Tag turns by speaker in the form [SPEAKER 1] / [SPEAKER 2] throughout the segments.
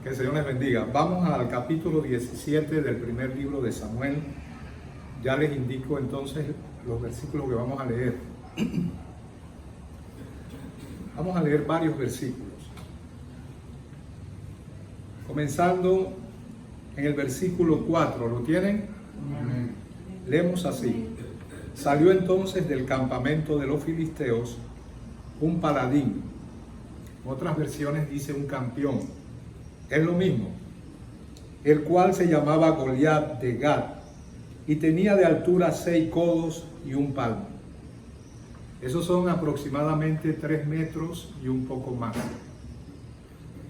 [SPEAKER 1] Que el Señor les bendiga. Vamos al capítulo 17 del primer libro de Samuel. Ya les indico entonces los versículos que vamos a leer. Vamos a leer varios versículos. Comenzando en el versículo 4. ¿Lo tienen? Amén. Leemos así. Salió entonces del campamento de los filisteos un paladín. En otras versiones dice un campeón. Es lo mismo. El cual se llamaba Goliat de Gat y tenía de altura 6 codos y un palmo. Esos son aproximadamente 3 metros y un poco más.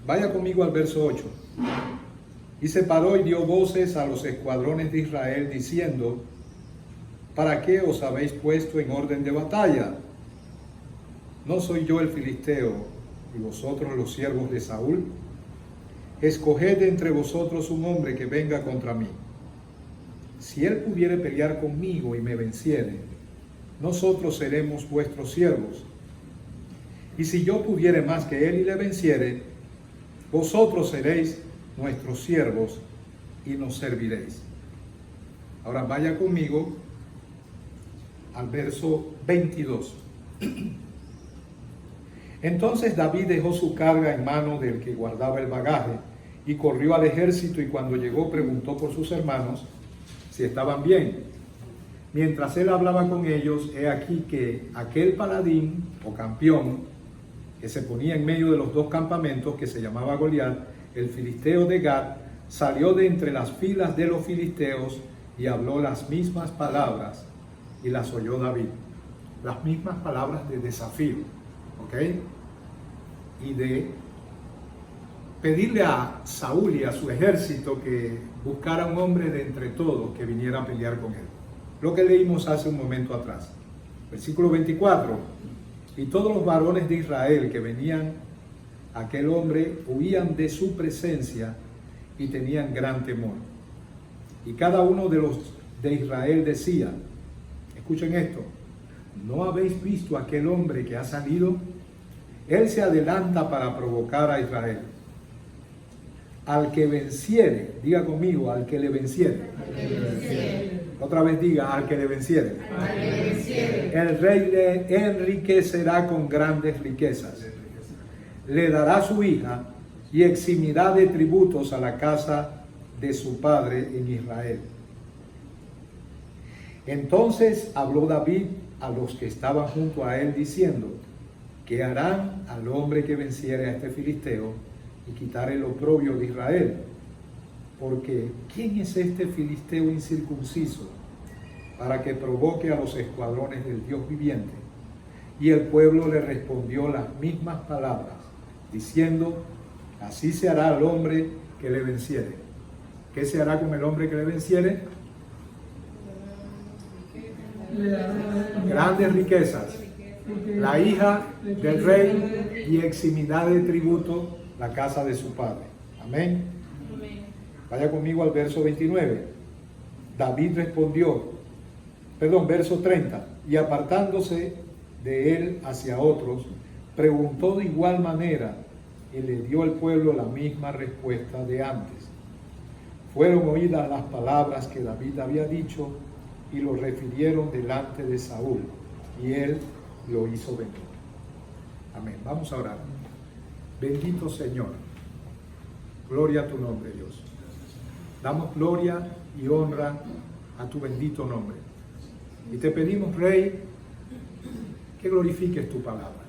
[SPEAKER 1] Vaya conmigo al verso 8. Y se paró y dio voces a los escuadrones de Israel diciendo: ¿para qué os habéis puesto en orden de batalla? ¿No soy yo el filisteo y vosotros los siervos de Saúl? Escoged entre vosotros un hombre que venga contra mí. Si él pudiere pelear conmigo y me venciere, nosotros seremos vuestros siervos. Y si yo pudiere más que él y le venciere, vosotros seréis nuestros siervos y nos serviréis. Ahora vaya conmigo al verso 22. Entonces David dejó su carga en mano del que guardaba el bagaje y corrió al ejército, y cuando llegó preguntó por sus hermanos si estaban bien. Mientras él hablaba con ellos, he aquí que aquel paladín o campeón que se ponía en medio de los dos campamentos, que se llamaba Goliat, el filisteo de Gat, salió de entre las filas de los filisteos y habló las mismas palabras, y las oyó David. Las mismas palabras de desafío, ¿ok? Y de pedirle a Saúl y a su ejército que buscara un hombre de entre todos que viniera a pelear con él. Lo que leímos hace un momento atrás. Versículo 24. Y todos los varones de Israel que venían a aquel hombre huían de su presencia y tenían gran temor. Y cada uno de los de Israel decía: escuchen esto, ¿no habéis visto a aquel hombre que ha salido? Él se adelanta para provocar a Israel. Al que venciere, diga conmigo, al que le venciere. Otra vez diga, al que le venciere. El rey le enriquecerá con grandes riquezas. Le dará su hija y eximirá de tributos a la casa de su padre en Israel. Entonces habló David a los que estaban junto a él diciendo: ¿qué harán al hombre que venciere a este filisteo y quitare el oprobio de Israel? Porque ¿quién es este filisteo incircunciso para que provoque a los escuadrones del Dios viviente? Y el pueblo le respondió las mismas palabras, diciendo: así se hará al hombre que le venciere. ¿Qué se hará con el hombre que le venciere? Grandes riquezas, la hija del rey y eximidad de tributo la casa de su padre. Amén. Vaya conmigo al verso 29. David respondió, verso 30. Y apartándose de él hacia otros, preguntó de igual manera, y le dio al pueblo la misma respuesta de antes. Fueron oídas las palabras que David había dicho, y lo refirieron delante de Saúl, y él lo hizo venir. Amén. Vamos a orar. Bendito Señor, gloria a tu nombre, Dios. Damos gloria y honra a tu bendito nombre. Y te pedimos, Rey, que glorifiques tu palabra.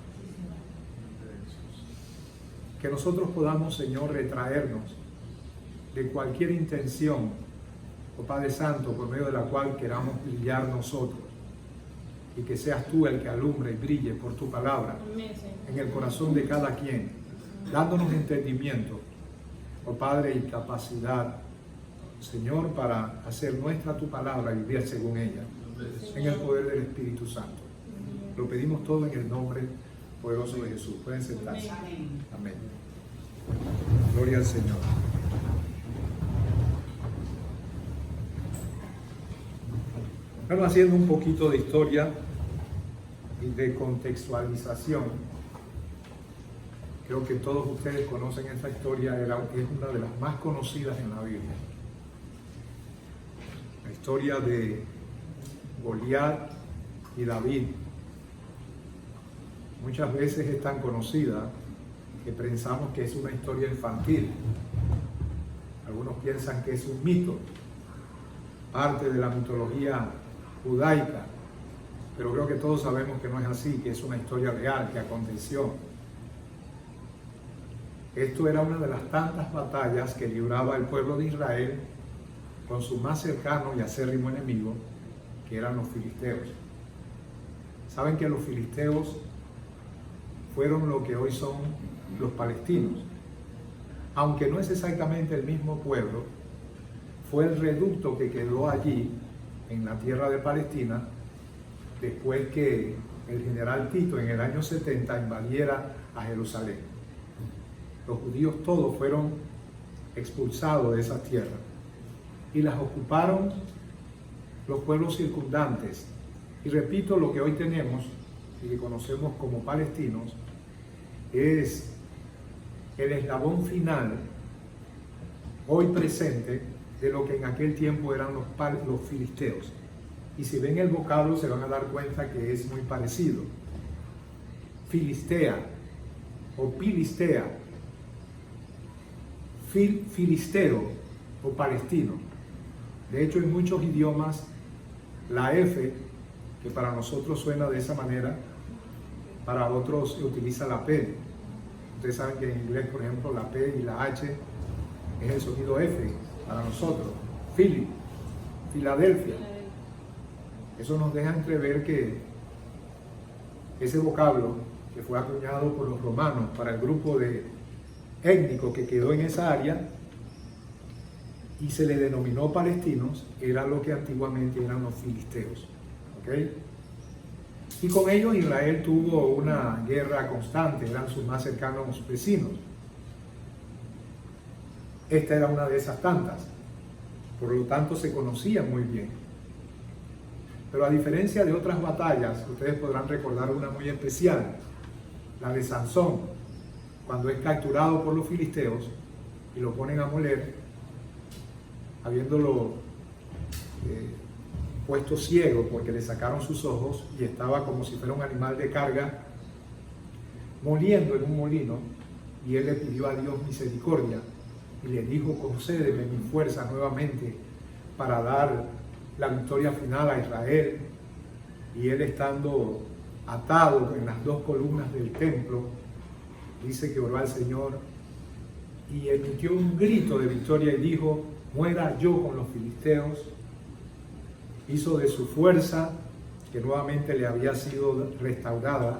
[SPEAKER 1] Que nosotros podamos, Señor, retraernos de cualquier intención, oh Padre Santo, por medio de la cual queramos brillar nosotros. Y que seas tú el que alumbre y brille por tu palabra en el corazón de cada quien, dándonos entendimiento, oh Padre, y capacidad, Señor, para hacer nuestra tu palabra y vivir según ella, en el poder del Espíritu Santo. Lo pedimos todo en el nombre poderoso de Jesús. Pueden sentarse. Amén. Gloria al Señor. Bueno, haciendo un poquito de historia y de contextualización, Creo que todos ustedes conocen esta historia, es una de las más conocidas en la Biblia. La historia de Goliat y David. Muchas veces es tan conocida que pensamos que es una historia infantil. Algunos piensan que es un mito, parte de la mitología judaica, pero creo que todos sabemos que no es así, que es una historia real, que aconteció. Esto era una de las tantas batallas que libraba el pueblo de Israel con su más cercano y acérrimo enemigo, que eran los filisteos. Saben que los filisteos fueron lo que hoy son los palestinos. Aunque no es exactamente el mismo pueblo, fue el reducto que quedó allí, en la tierra de Palestina, después que el general Tito en el año 70 invadiera a Jerusalén. Los judíos todos fueron expulsados de esa tierra y las ocuparon los pueblos circundantes. Y repito, lo que hoy tenemos y que conocemos como palestinos es el eslabón final, hoy presente, de lo que en aquel tiempo eran los filisteos. Y si ven el vocablo se van a dar cuenta que es muy parecido. Filistea o Pilistea, filisteo o palestino. De hecho, en muchos idiomas la F, que para nosotros suena de esa manera, para otros se utiliza la P. Ustedes saben que en inglés, por ejemplo, la P y la H es el sonido F para nosotros. Philip, Filadelfia. Eso nos deja entrever que ese vocablo que fue acuñado por los romanos para el grupo étnico que quedó en esa área y se le denominó palestinos, era lo que antiguamente eran los filisteos. ¿Okay? Y con ellos Israel tuvo una guerra constante, eran sus más cercanos vecinos. Esta era una de esas tantas, por lo tanto se conocían muy bien. Pero a diferencia de otras batallas, ustedes podrán recordar una muy especial, la de Sansón, cuando es capturado por los filisteos y lo ponen a moler, habiéndolo puesto ciego porque le sacaron sus ojos y estaba como si fuera un animal de carga, moliendo en un molino, y él le pidió a Dios misericordia y le dijo: concédeme mi fuerza nuevamente para dar la victoria final a Israel. Y él, estando atado en las dos columnas del templo, dice que oró al Señor y emitió un grito de victoria y dijo: muera yo con los filisteos. Hizo de su fuerza, que nuevamente le había sido restaurada,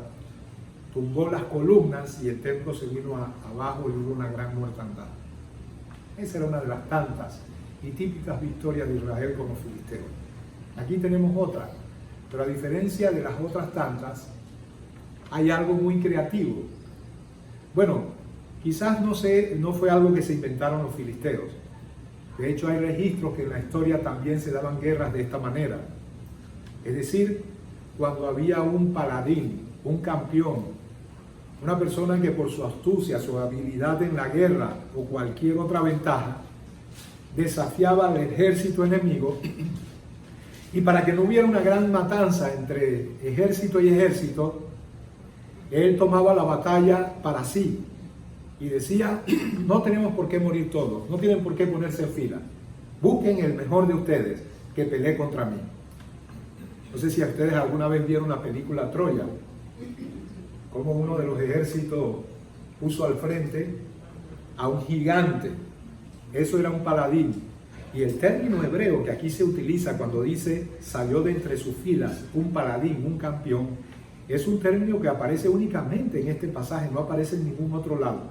[SPEAKER 1] tumbó las columnas y el templo se vino abajo y hubo una gran mortandad. Esa era una de las tantas y típicas victorias de Israel con los filisteos. Aquí tenemos otra, pero a diferencia de las otras tantas, hay algo muy creativo. Bueno, quizás no fue algo que se inventaron los filisteos. De hecho, hay registros que en la historia también se daban guerras de esta manera. Es decir, cuando había un paladín, un campeón, una persona que por su astucia, su habilidad en la guerra o cualquier otra ventaja, desafiaba al ejército enemigo, y para que no hubiera una gran matanza entre ejército y ejército, él tomaba la batalla para sí y decía: no tenemos por qué morir todos, no tienen por qué ponerse en fila, busquen el mejor de ustedes que pelee contra mí. No sé si ustedes alguna vez vieron la película Troya, como uno de los ejércitos puso al frente a un gigante. Eso era un paladín. Y el término hebreo que aquí se utiliza cuando dice salió de entre sus filas un paladín, un campeón, es un término que aparece únicamente en este pasaje, no aparece en ningún otro lado.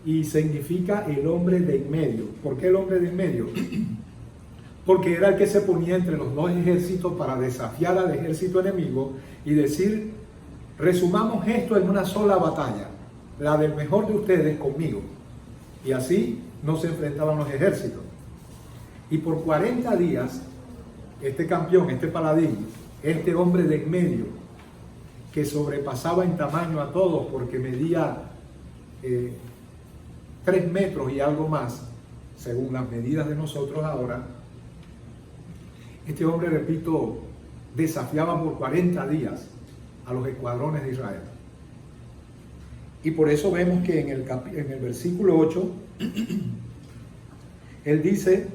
[SPEAKER 1] Y significa el hombre de en medio. ¿Por qué el hombre de en medio? Porque era el que se ponía entre los dos ejércitos para desafiar al ejército enemigo y decir: resumamos esto en una sola batalla, la del mejor de ustedes conmigo. Y así no se enfrentaban los ejércitos. Y por 40 días, este campeón, este paladín, este hombre de en medio, que sobrepasaba en tamaño a todos porque medía 3 metros y algo más, según las medidas de nosotros ahora. Este hombre, repito, desafiaba por 40 días a los escuadrones de Israel. Y por eso vemos que en el versículo 8, él dice,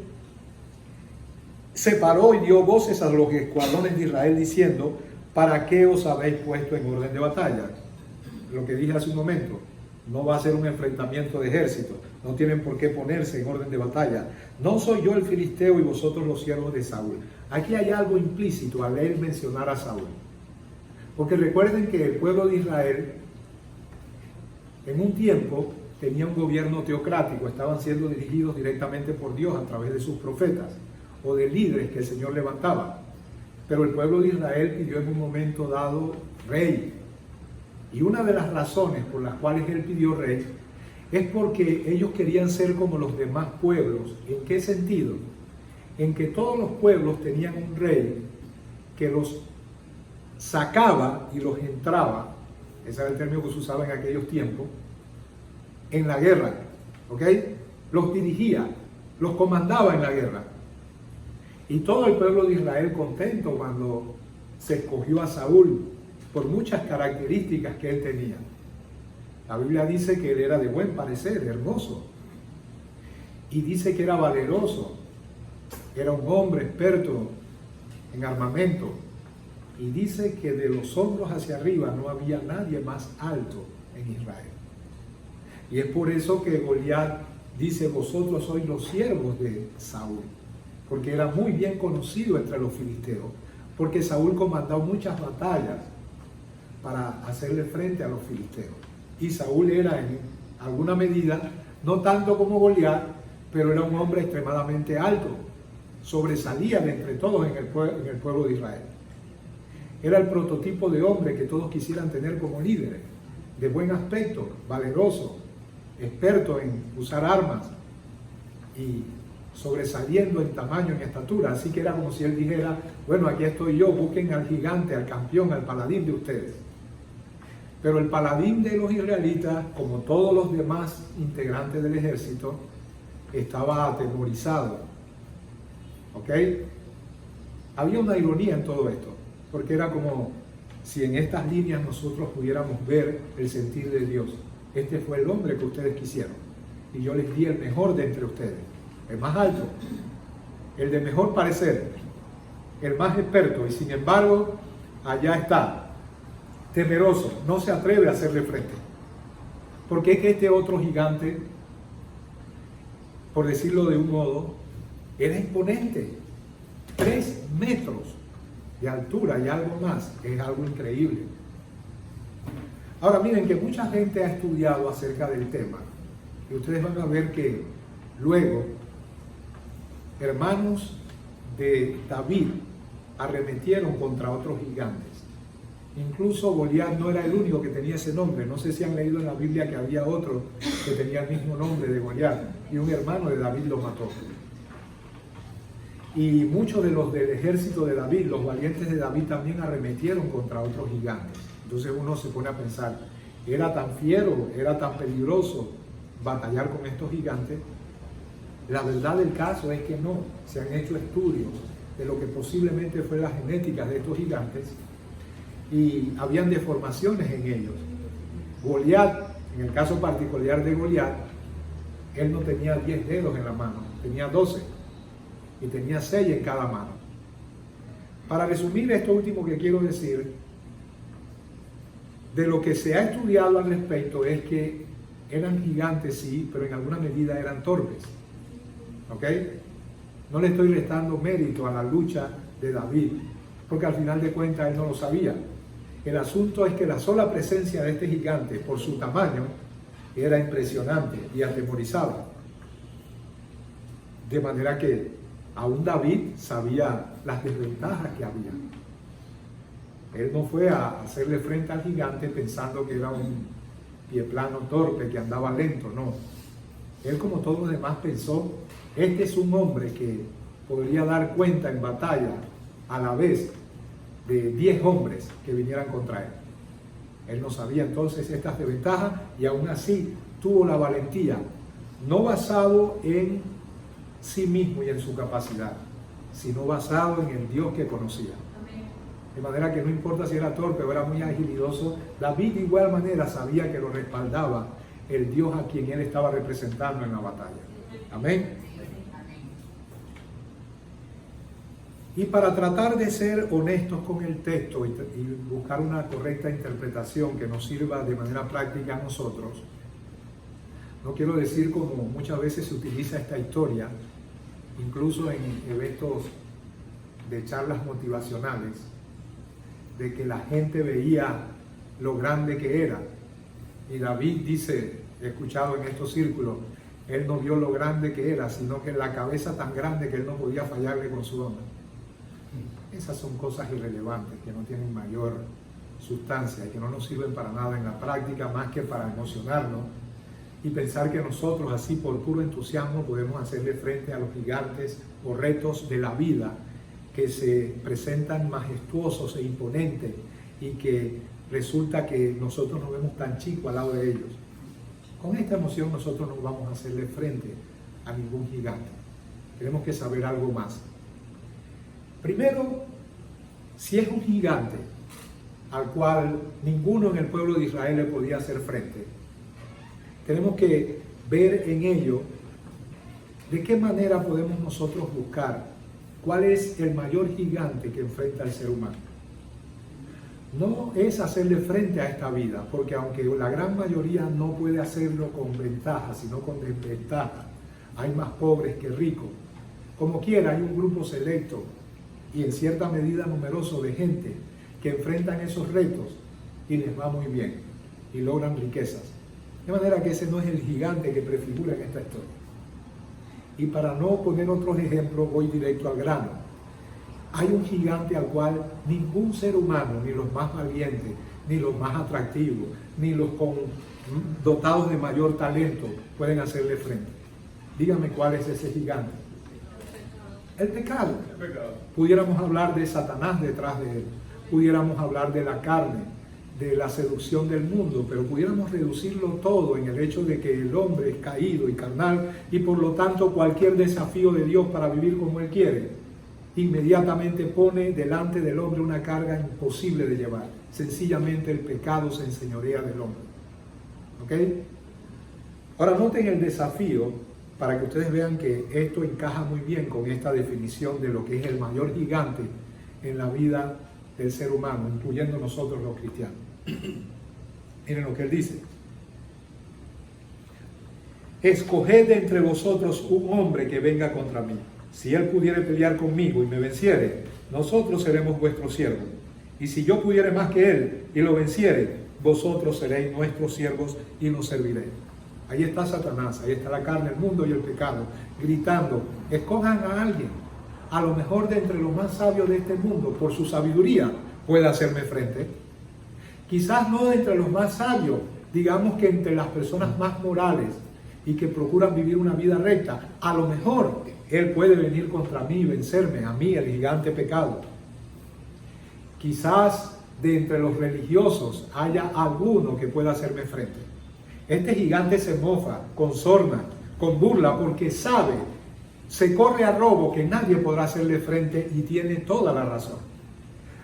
[SPEAKER 1] se paró y dio voces a los escuadrones de Israel diciendo, ¿para qué os habéis puesto en orden de batalla? Lo que dije hace un momento, no va a ser un enfrentamiento de ejército, no tienen por qué ponerse en orden de batalla. No soy yo el filisteo y vosotros los siervos de Saúl. Aquí hay algo implícito al él mencionar a Saúl. Porque recuerden que el pueblo de Israel en un tiempo tenía un gobierno teocrático, estaban siendo dirigidos directamente por Dios a través de sus profetas o de líderes que el Señor levantaba. Pero el pueblo de Israel pidió en un momento dado rey. Y una de las razones por las cuales él pidió rey es porque ellos querían ser como los demás pueblos. ¿En qué sentido? En que todos los pueblos tenían un rey que los sacaba y los entraba, ese era el término que se usaba en aquellos tiempos, en la guerra, ¿ok? Los dirigía, los comandaba en la guerra. Y todo el pueblo de Israel contento cuando se escogió a Saúl por muchas características que él tenía. La Biblia dice que él era de buen parecer, hermoso. Y dice que era valeroso, era un hombre experto en armamento. Y dice que de los hombros hacia arriba no había nadie más alto en Israel. Y es por eso que Goliat dice, vosotros sois los siervos de Saúl. Porque era muy bien conocido entre los filisteos. Porque Saúl comandó muchas batallas para hacerle frente a los filisteos. Y Saúl era en alguna medida, no tanto como Goliat, pero era un hombre extremadamente alto. Sobresalía de entre todos en el pueblo de Israel. Era el prototipo de hombre que todos quisieran tener como líderes, de buen aspecto, valeroso, experto en usar armas y sobresaliendo en tamaño, en estatura. Así que era como si él dijera, bueno, aquí estoy yo, busquen al gigante, al campeón, al paladín de ustedes. Pero el paladín de los israelitas, como todos los demás integrantes del ejército, estaba atemorizado. ¿Ok? Había una ironía en todo esto, porque era como si en estas líneas nosotros pudiéramos ver el sentir de Dios. Este fue el hombre que ustedes quisieron, y yo les di el mejor de entre ustedes, el más alto, el de mejor parecer, el más experto, y sin embargo, allá está, temeroso, no se atreve a hacerle frente. Porque es que este otro gigante, por decirlo de un modo, era imponente, 3 metros de altura y algo más, es algo increíble. Ahora miren que mucha gente ha estudiado acerca del tema, y ustedes van a ver que luego hermanos de David arremetieron contra otros gigantes. Incluso Goliat no era el único que tenía ese nombre. No sé si han leído en la Biblia que había otro que tenía el mismo nombre de Goliat, y un hermano de David lo mató. Y muchos de los del ejército de David, los valientes de David, también arremetieron contra otros gigantes. Entonces uno se pone a pensar, ¿era tan fiero, era tan peligroso batallar con estos gigantes? La verdad del caso es que no. Se han hecho estudios de lo que posiblemente fue la genética de estos gigantes, y habían deformaciones en ellos. Goliat, en el caso particular de Goliat, él no tenía 10 dedos en la mano, tenía 12, y tenía 6 en cada mano. Para resumir esto último que quiero decir, de lo que se ha estudiado al respecto es que eran gigantes, sí, pero en alguna medida eran torpes. ¿Ok? No le estoy restando mérito a la lucha de David, porque al final de cuentas él no lo sabía. El asunto es que la sola presencia de este gigante, por su tamaño, era impresionante y atemorizaba. De manera que aún David sabía las desventajas que había. Él no fue a hacerle frente al gigante pensando que era un pie plano torpe, que andaba lento, no. Él, como todos los demás, pensó, este es un hombre que podría dar cuenta en batalla a la vez de 10 hombres que vinieran contra él. Él no sabía entonces estas desventajas y aún así tuvo la valentía, no basado en sí mismo y en su capacidad, sino basado en el Dios que conocía. De manera que no importa si era torpe o era muy agilidoso, David de igual manera sabía que lo respaldaba el Dios a quien él estaba representando en la batalla. Amén. Y para tratar de ser honestos con el texto y buscar una correcta interpretación que nos sirva de manera práctica a nosotros, no quiero decir como muchas veces se utiliza esta historia, incluso en eventos de charlas motivacionales, de que la gente veía lo grande que era. Y David dice, he escuchado en estos círculos, él no vio lo grande que era, sino que la cabeza tan grande que él no podía fallarle con su onda. Esas son cosas irrelevantes, que no tienen mayor sustancia y que no nos sirven para nada en la práctica, más que para emocionarnos y pensar que nosotros así por puro entusiasmo podemos hacerle frente a los gigantes o retos de la vida que se presentan majestuosos e imponentes y que resulta que nosotros nos vemos tan chicos al lado de ellos. Con esta emoción nosotros no vamos a hacerle frente a ningún gigante. Tenemos que saber algo más. Primero, si es un gigante al cual ninguno en el pueblo de Israel le podía hacer frente, tenemos que ver en ello de qué manera podemos nosotros buscar cuál es el mayor gigante que enfrenta al ser humano. No es hacerle frente a esta vida, porque aunque la gran mayoría no puede hacerlo con ventaja, sino con desventaja, hay más pobres que ricos. Como quiera, hay un grupo selecto y en cierta medida numeroso de gente que enfrentan esos retos y les va muy bien y logran riquezas. De manera que ese no es el gigante que prefigura en esta historia. Y para no poner otros ejemplos, voy directo al grano. Hay un gigante al cual ningún ser humano, ni los más valientes, ni los más atractivos, ni los dotados de mayor talento pueden hacerle frente. Dígame cuál es ese gigante. El pecado. Pudiéramos hablar de Satanás detrás de él, pudiéramos hablar de la carne, de la seducción del mundo, pero pudiéramos reducirlo todo en el hecho de que el hombre es caído y carnal y por lo tanto cualquier desafío de Dios para vivir como Él quiere, inmediatamente pone delante del hombre una carga imposible de llevar. Sencillamente el pecado se enseñorea del hombre. ¿Ok? Ahora noten el desafío para que ustedes vean que esto encaja muy bien con esta definición de lo que es el mayor gigante en la vida del ser humano, incluyendo nosotros los cristianos. Miren lo que él dice. Escoged de entre vosotros un hombre que venga contra mí. Si él pudiere pelear conmigo y me venciere, nosotros seremos vuestros siervos. Y si yo pudiere más que él y lo venciere, vosotros seréis nuestros siervos y nos serviréis. Ahí está Satanás, ahí está la carne, el mundo y el pecado, gritando, escojan a alguien. A lo mejor de entre los más sabios de este mundo, por su sabiduría, puede hacerme frente. Quizás no de entre los más sabios, digamos que entre las personas más morales y que procuran vivir una vida recta, a lo mejor él puede venir contra mí y vencerme, a mí, el gigante pecado. Quizás de entre los religiosos haya alguno que pueda hacerme frente. Este gigante se mofa, con sorna, con burla, porque sabe, se corre a robo que nadie podrá hacerle frente y tiene toda la razón.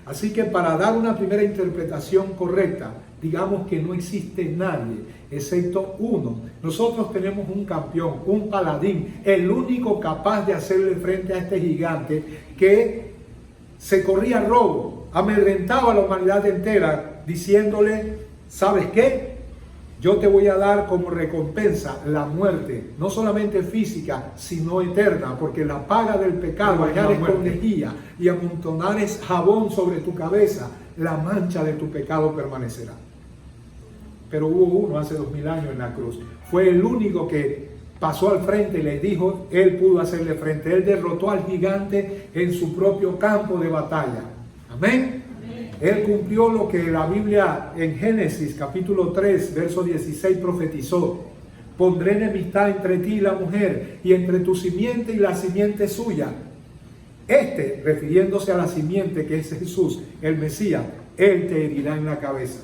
[SPEAKER 1] Así que para dar una primera interpretación correcta, digamos que no existe nadie, excepto uno. Nosotros tenemos un campeón, un paladín, el único capaz de hacerle frente a este gigante que se corría a robo, amedrentaba a la humanidad entera, diciéndole, ¿sabes qué? Yo te voy a dar como recompensa la muerte, no solamente física, sino eterna, porque la paga del pecado, hallares con lejía y amontonares jabón sobre tu cabeza, la mancha de tu pecado permanecerá. Pero hubo uno hace 2000 años en la cruz, fue el único que pasó al frente y les dijo, él pudo hacerle frente, él derrotó al gigante en su propio campo de batalla. Amén. Él cumplió lo que la Biblia en Génesis capítulo 3, verso 16 profetizó. Pondré enemistad entre ti y la mujer, y entre tu simiente y la simiente suya. Refiriéndose a la simiente que es Jesús, el Mesías, él te herirá en la cabeza.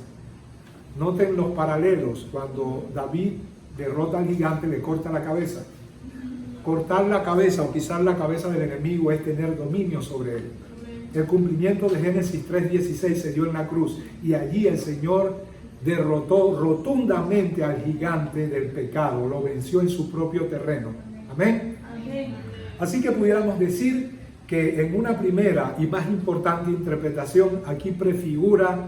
[SPEAKER 1] Noten los paralelos. Cuando David derrota al gigante, le corta la cabeza. Cortar la cabeza o pisar la cabeza del enemigo es tener dominio sobre él. El cumplimiento de Génesis 3:16 se dio en la cruz, y allí el Señor derrotó rotundamente al gigante del pecado, lo venció en su propio terreno. Amén. Amén. Así que pudiéramos decir que en una primera y más importante interpretación, aquí prefigura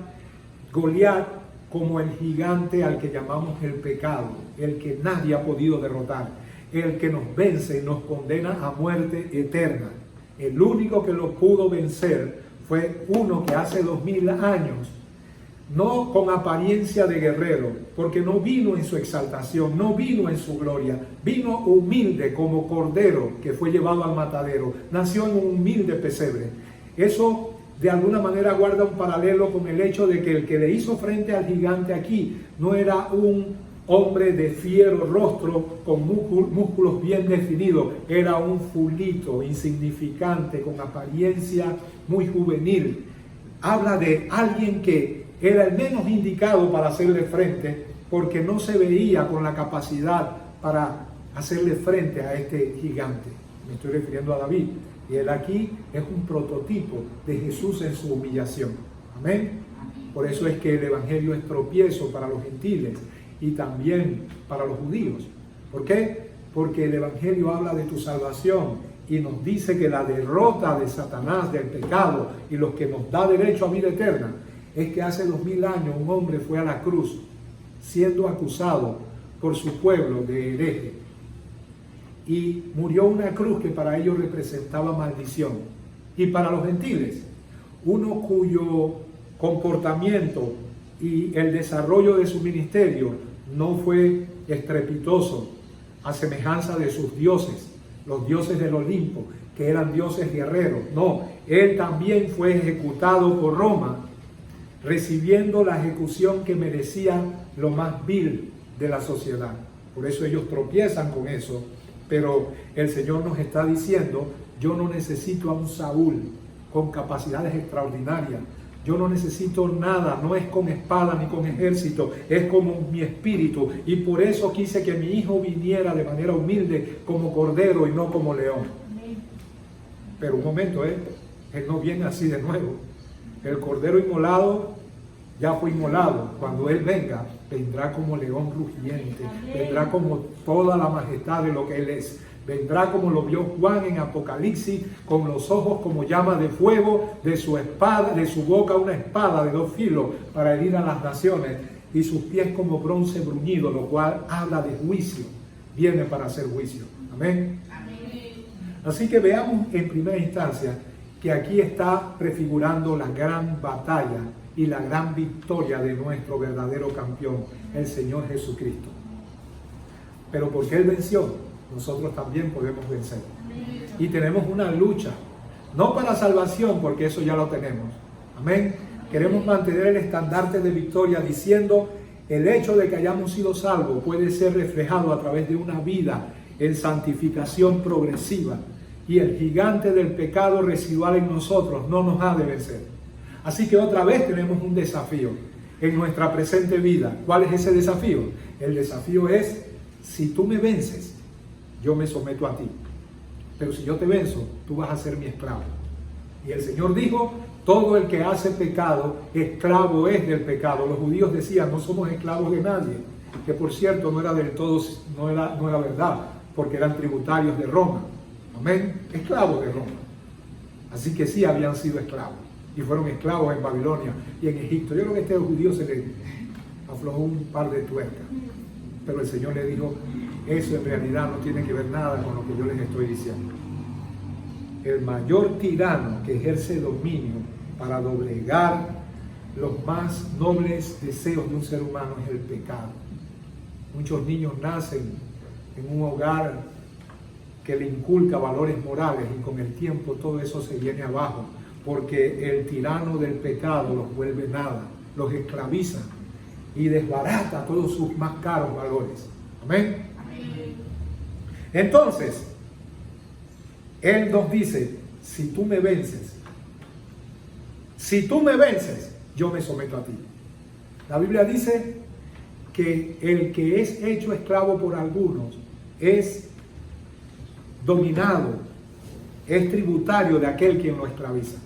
[SPEAKER 1] Goliat como el gigante al que llamamos el pecado, el que nadie ha podido derrotar, el que nos vence y nos condena a muerte eterna. El único que lo pudo vencer fue uno que hace 2000 años, no con apariencia de guerrero, porque no vino en su exaltación, no vino en su gloria, vino humilde como cordero que fue llevado al matadero, nació en un humilde pesebre. Eso de alguna manera guarda un paralelo con el hecho de que el que le hizo frente al gigante aquí no era un hombre de fiero rostro con músculos bien definidos, era un fulito insignificante con apariencia muy juvenil. Habla de alguien que era el menos indicado para hacerle frente, porque no se veía con la capacidad para hacerle frente a este gigante. Me estoy refiriendo a David, y él aquí es un prototipo de Jesús en su humillación. Amén. Por eso es que el evangelio es tropiezo para los gentiles y también para los judíos. ¿Por qué? Porque el evangelio habla de tu salvación y nos dice que la derrota de Satanás, del pecado, y los que nos da derecho a vida eterna, es que hace 2000 años un hombre fue a la cruz siendo acusado por su pueblo de hereje, y murió una cruz que para ellos representaba maldición. Y para los gentiles, uno cuyo comportamiento y el desarrollo de su ministerio no fue estrepitoso, a semejanza de sus dioses, los dioses del Olimpo, que eran dioses guerreros. No, él también fue ejecutado por Roma, recibiendo la ejecución que merecía lo más vil de la sociedad. Por eso ellos tropiezan con eso, pero el Señor nos está diciendo: yo no necesito a un Saúl con capacidades extraordinarias, yo no necesito nada, no es con espada ni con ejército, es como mi espíritu, y por eso quise que mi hijo viniera de manera humilde como cordero y no como león. Pero un momento, él no viene así de nuevo. El cordero inmolado ya fue inmolado. Cuando él venga, vendrá como león rugiente, vendrá como toda la majestad de lo que él es. Vendrá como lo vio Juan en Apocalipsis, con los ojos como llama de fuego, de su espada, de su boca una espada de 2 filos para herir a las naciones, y sus pies como bronce bruñido, lo cual habla de juicio. Viene para hacer juicio. Amén. Así que veamos en primera instancia que aquí está prefigurando la gran batalla y la gran victoria de nuestro verdadero campeón, el Señor Jesucristo. Pero porque Él venció, nosotros también podemos vencer. Y tenemos una lucha, no para salvación, porque eso ya lo tenemos. Amén. Queremos mantener el estandarte de victoria diciendo: el hecho de que hayamos sido salvos puede ser reflejado a través de una vida en santificación progresiva, y el gigante del pecado residual en nosotros no nos ha de vencer. Así que otra vez tenemos un desafío en nuestra presente vida. ¿Cuál es ese desafío? El desafío es: si tú me vences, yo me someto a ti, pero si yo te venzo, tú vas a ser mi esclavo. Y el Señor dijo: todo el que hace pecado, esclavo es del pecado. Los judíos decían: no somos esclavos de nadie, que por cierto no era del todo, no era verdad, porque eran tributarios de Roma. Amén, esclavos de Roma. Así que sí habían sido esclavos, y fueron esclavos en Babilonia y en Egipto. Yo creo que a este judío se le aflojó un par de tuercas, pero el Señor le dijo: eso en realidad no tiene que ver nada con lo que yo les estoy diciendo. El mayor tirano que ejerce dominio para doblegar los más nobles deseos de un ser humano es el pecado. Muchos niños nacen en un hogar que le inculca valores morales, y con el tiempo todo eso se viene abajo, porque el tirano del pecado los vuelve nada, los esclaviza y desbarata todos sus más caros valores. Amén. Entonces, Él nos dice: si tú me vences, yo me someto a ti. La Biblia dice que el que es hecho esclavo por algunos es dominado, es tributario de aquel quien lo esclaviza.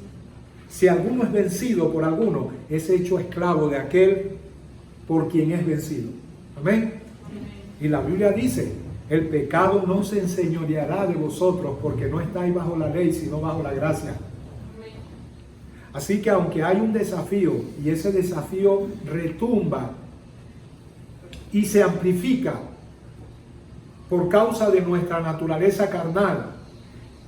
[SPEAKER 1] Si alguno es vencido por alguno, es hecho esclavo de aquel por quien es vencido. Amén. Y la Biblia dice, el pecado no se enseñoreará de vosotros porque no estáis bajo la ley, sino bajo la gracia. Así que aunque hay un desafío y ese desafío retumba y se amplifica por causa de nuestra naturaleza carnal,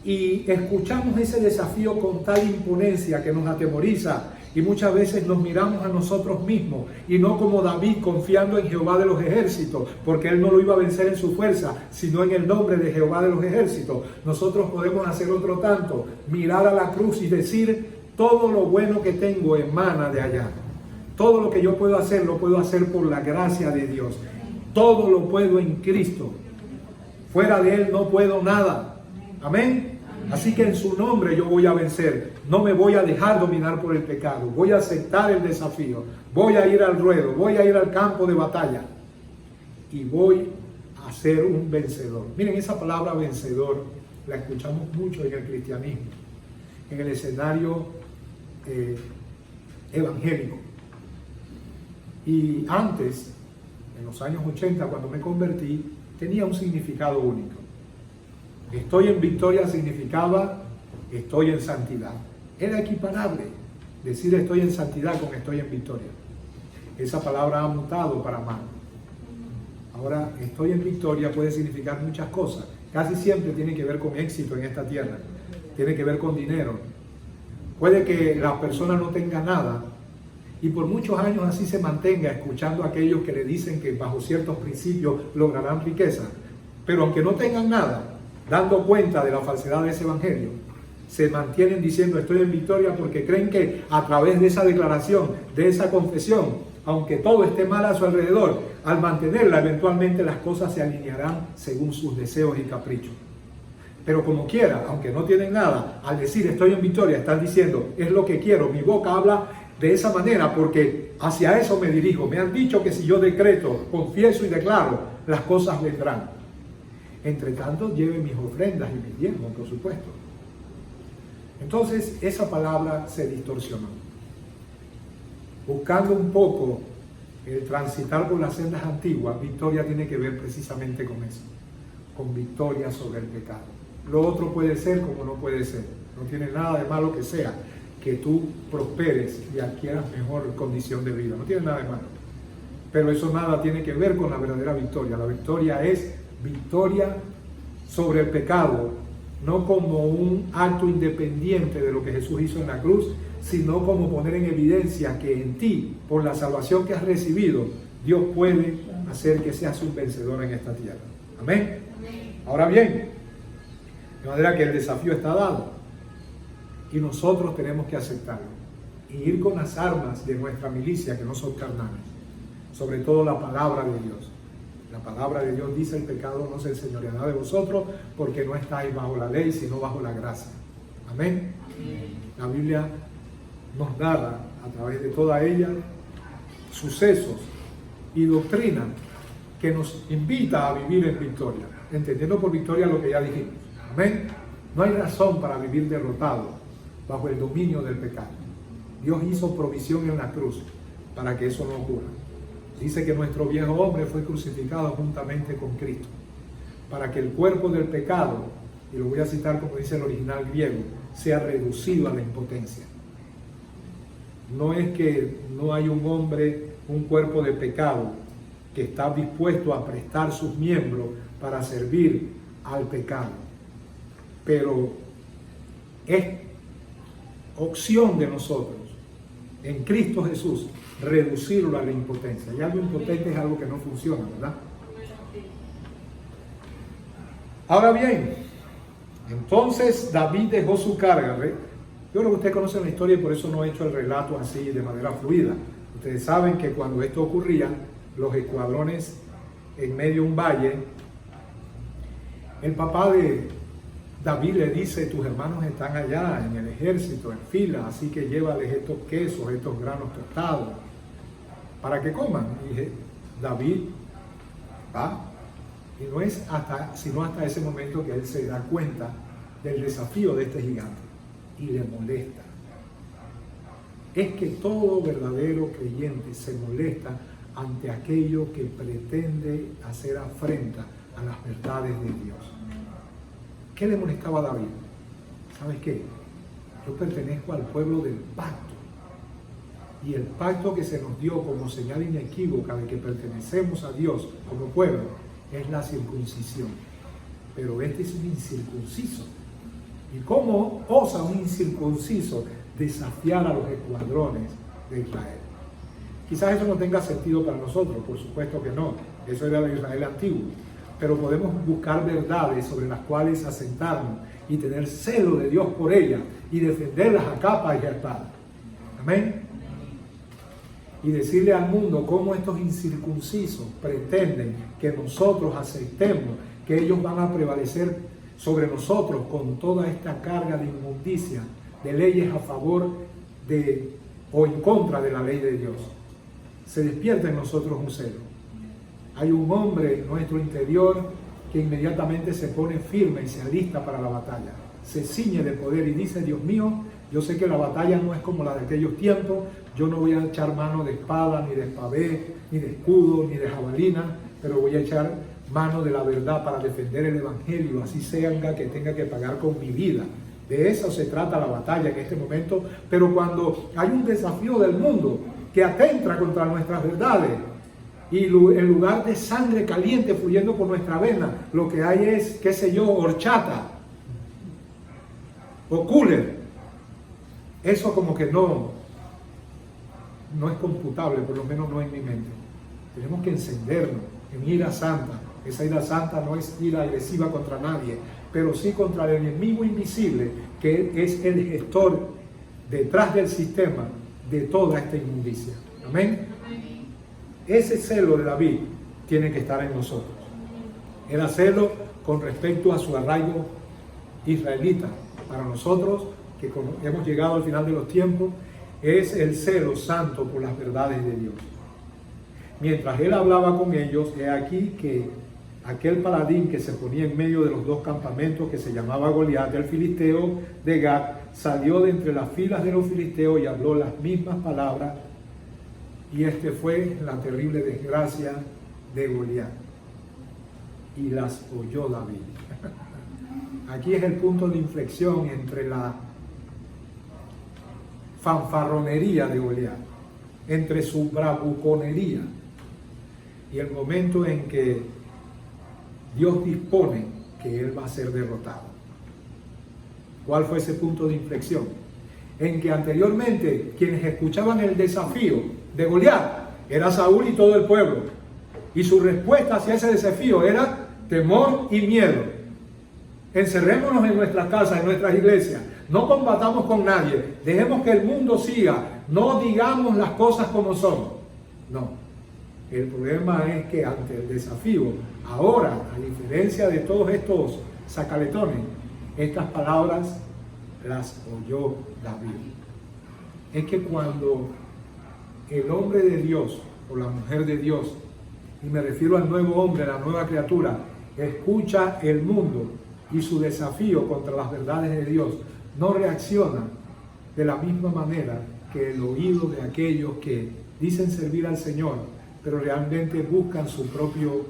[SPEAKER 1] y escuchamos ese desafío con tal imponencia que nos atemoriza y muchas veces nos miramos a nosotros mismos y no como David confiando en Jehová de los ejércitos, porque él no lo iba a vencer en su fuerza, sino en el nombre de Jehová de los ejércitos. Nosotros podemos hacer otro tanto, mirar a la cruz y decir, todo lo bueno que tengo emana de allá. Todo lo que yo puedo hacer, lo puedo hacer por la gracia de Dios. Todo lo puedo en Cristo. Fuera de Él no puedo nada. Amén. Así que en su nombre yo voy a vencer. No me voy a dejar dominar por el pecado. Voy a aceptar el desafío. Voy a ir al ruedo. Voy a ir al campo de batalla. Y voy a ser un vencedor. Miren, esa palabra vencedor la escuchamos mucho en el cristianismo. En el escenario evangélico. Y antes, en los años 80, cuando me convertí, tenía un significado único. Estoy en victoria significaba estoy en santidad. Era equiparable decir estoy en santidad con estoy en victoria. Esa palabra ha mutado para mal. Ahora, estoy en victoria puede significar muchas cosas. Casi siempre tiene que ver con éxito en esta tierra. Tiene que ver con dinero. Puede que la persona no tenga nada y por muchos años así se mantenga escuchando a aquellos que le dicen que bajo ciertos principios lograrán riqueza. Pero aunque no tengan nada, dando cuenta de la falsedad de ese evangelio, se mantienen diciendo estoy en victoria porque creen que a través de esa declaración, de esa confesión, aunque todo esté mal a su alrededor, al mantenerla eventualmente las cosas se alinearán según sus deseos y caprichos. Pero como quiera, aunque no tienen nada, al decir estoy en victoria, están diciendo es lo que quiero, mi boca habla de esa manera porque hacia eso me dirijo. Me han dicho que si yo decreto, confieso y declaro, las cosas vendrán. Entre tanto, lleve mis ofrendas y mis diezmos, por supuesto. Entonces, esa palabra se distorsionó. Buscando un poco el transitar por las sendas antiguas, victoria tiene que ver precisamente con eso, con victoria sobre el pecado. Lo otro puede ser como no puede ser. No tiene nada de malo que sea que tú prosperes y adquieras mejor condición de vida. No tiene nada de malo. Pero eso nada tiene que ver con la verdadera victoria. La victoria es victoria sobre el pecado, no como un acto independiente de lo que Jesús hizo en la cruz, sino como poner en evidencia que en ti, por la salvación que has recibido, Dios puede hacer que seas un vencedor en esta tierra. Amén. Ahora bien, de manera que el desafío está dado y nosotros tenemos que aceptarlo y ir con las armas de nuestra milicia que no son carnales, sobre todo la palabra de Dios. La palabra de Dios dice el pecado no se enseñoreará de vosotros porque no estáis bajo la ley sino bajo la gracia. Amén. La Biblia nos narra a través de toda ella sucesos y doctrina que nos invita a vivir en victoria, entendiendo por victoria lo que ya dijimos. Amén. No hay razón para vivir derrotado bajo el dominio del pecado. Dios hizo provisión en la cruz para que eso no ocurra. Dice que nuestro viejo hombre fue crucificado juntamente con Cristo, para que el cuerpo del pecado, y lo voy a citar como dice el original griego, sea reducido a la impotencia. No es que no hay un hombre, un cuerpo de pecado, que está dispuesto a prestar sus miembros para servir al pecado. Pero es opción de nosotros, en Cristo Jesús, reducirlo a la impotencia. Y algo impotente es algo que no funciona, ¿verdad? Ahora bien, entonces David dejó su carga. Yo creo que ustedes conocen la historia y por eso no he hecho el relato así de manera fluida. Ustedes saben que cuando esto ocurría, los escuadrones en medio de un valle, el papá de David le dice, tus hermanos están allá en el ejército, en fila, así que llévales estos quesos, estos granos tostados. para que coman. Y dije, David va. Y no es sino hasta ese momento que él se da cuenta del desafío de este gigante y le molesta. Es que todo verdadero creyente se molesta ante aquello que pretende hacer afrenta a las verdades de Dios. ¿Qué le molestaba a David? ¿Sabes qué? Yo pertenezco al pueblo del pacto. Y el pacto que se nos dio como señal inequívoca de que pertenecemos a Dios como pueblo es la circuncisión. Pero este es un incircunciso. ¿Y cómo osa un incircunciso desafiar a los escuadrones de Israel? Quizás eso no tenga sentido para nosotros, por supuesto que no. Eso era el Israel antiguo. Pero podemos buscar verdades sobre las cuales asentarnos y tener celo de Dios por ellas y defenderlas a capa y a espada. Amén. Y decirle al mundo cómo estos incircuncisos pretenden que nosotros aceptemos que ellos van a prevalecer sobre nosotros con toda esta carga de inmundicia, de leyes a favor de o en contra de la ley de Dios. Se despierta en nosotros un celo. Hay un hombre en nuestro interior que inmediatamente se pone firme y se alista para la batalla. Se ciñe de poder y dice, Dios mío, yo sé que la batalla no es como la de aquellos tiempos. Yo no voy a echar mano de espada, ni de espavé, ni de escudo, ni de jabalina, pero voy a echar mano de la verdad para defender el evangelio, así sea que tenga que pagar con mi vida. De eso se trata la batalla en este momento. Pero cuando hay un desafío del mundo que atenta contra nuestras verdades, y en lugar de sangre caliente fluyendo por nuestra vena, lo que hay es, qué sé yo, horchata o cooler. Eso como que no es computable, por lo menos no en mi mente. Tenemos que encendernos en ira santa. Esa ira santa no es ira agresiva contra nadie, pero sí contra el enemigo invisible, que es el gestor detrás del sistema de toda esta inmundicia. Amén. Ese celo de David tiene que estar en nosotros. Era celo con respecto a su arraigo israelita. Para nosotros, que hemos llegado al final de los tiempos, es el celo santo por las verdades de Dios. Mientras él hablaba con ellos, he aquí que aquel paladín que se ponía en medio de los dos campamentos, que se llamaba Goliat, el filisteo de Gat, salió de entre las filas de los filisteos y habló las mismas palabras. Y este fue la terrible desgracia de Goliat. Y las oyó David. Aquí es el punto de inflexión entre la fanfarronería de Goliat, entre su bravuconería y el momento en que Dios dispone que él va a ser derrotado. ¿Cuál fue ese punto de inflexión? En que anteriormente quienes escuchaban el desafío de Goliat era Saúl y todo el pueblo, y su respuesta hacia ese desafío era temor y miedo. Encerrémonos en nuestras casas, en nuestras iglesias, no combatamos con nadie, dejemos que el mundo siga, no digamos las cosas como son. No, el problema es que ante el desafío, ahora, a diferencia de todos estos sacaletones, estas palabras las oyó David. Es que cuando el hombre de Dios o la mujer de Dios, y me refiero al nuevo hombre, a la nueva criatura, escucha el mundo y su desafío contra las verdades de Dios, no reacciona de la misma manera que el oído de aquellos que dicen servir al Señor, pero realmente buscan su propio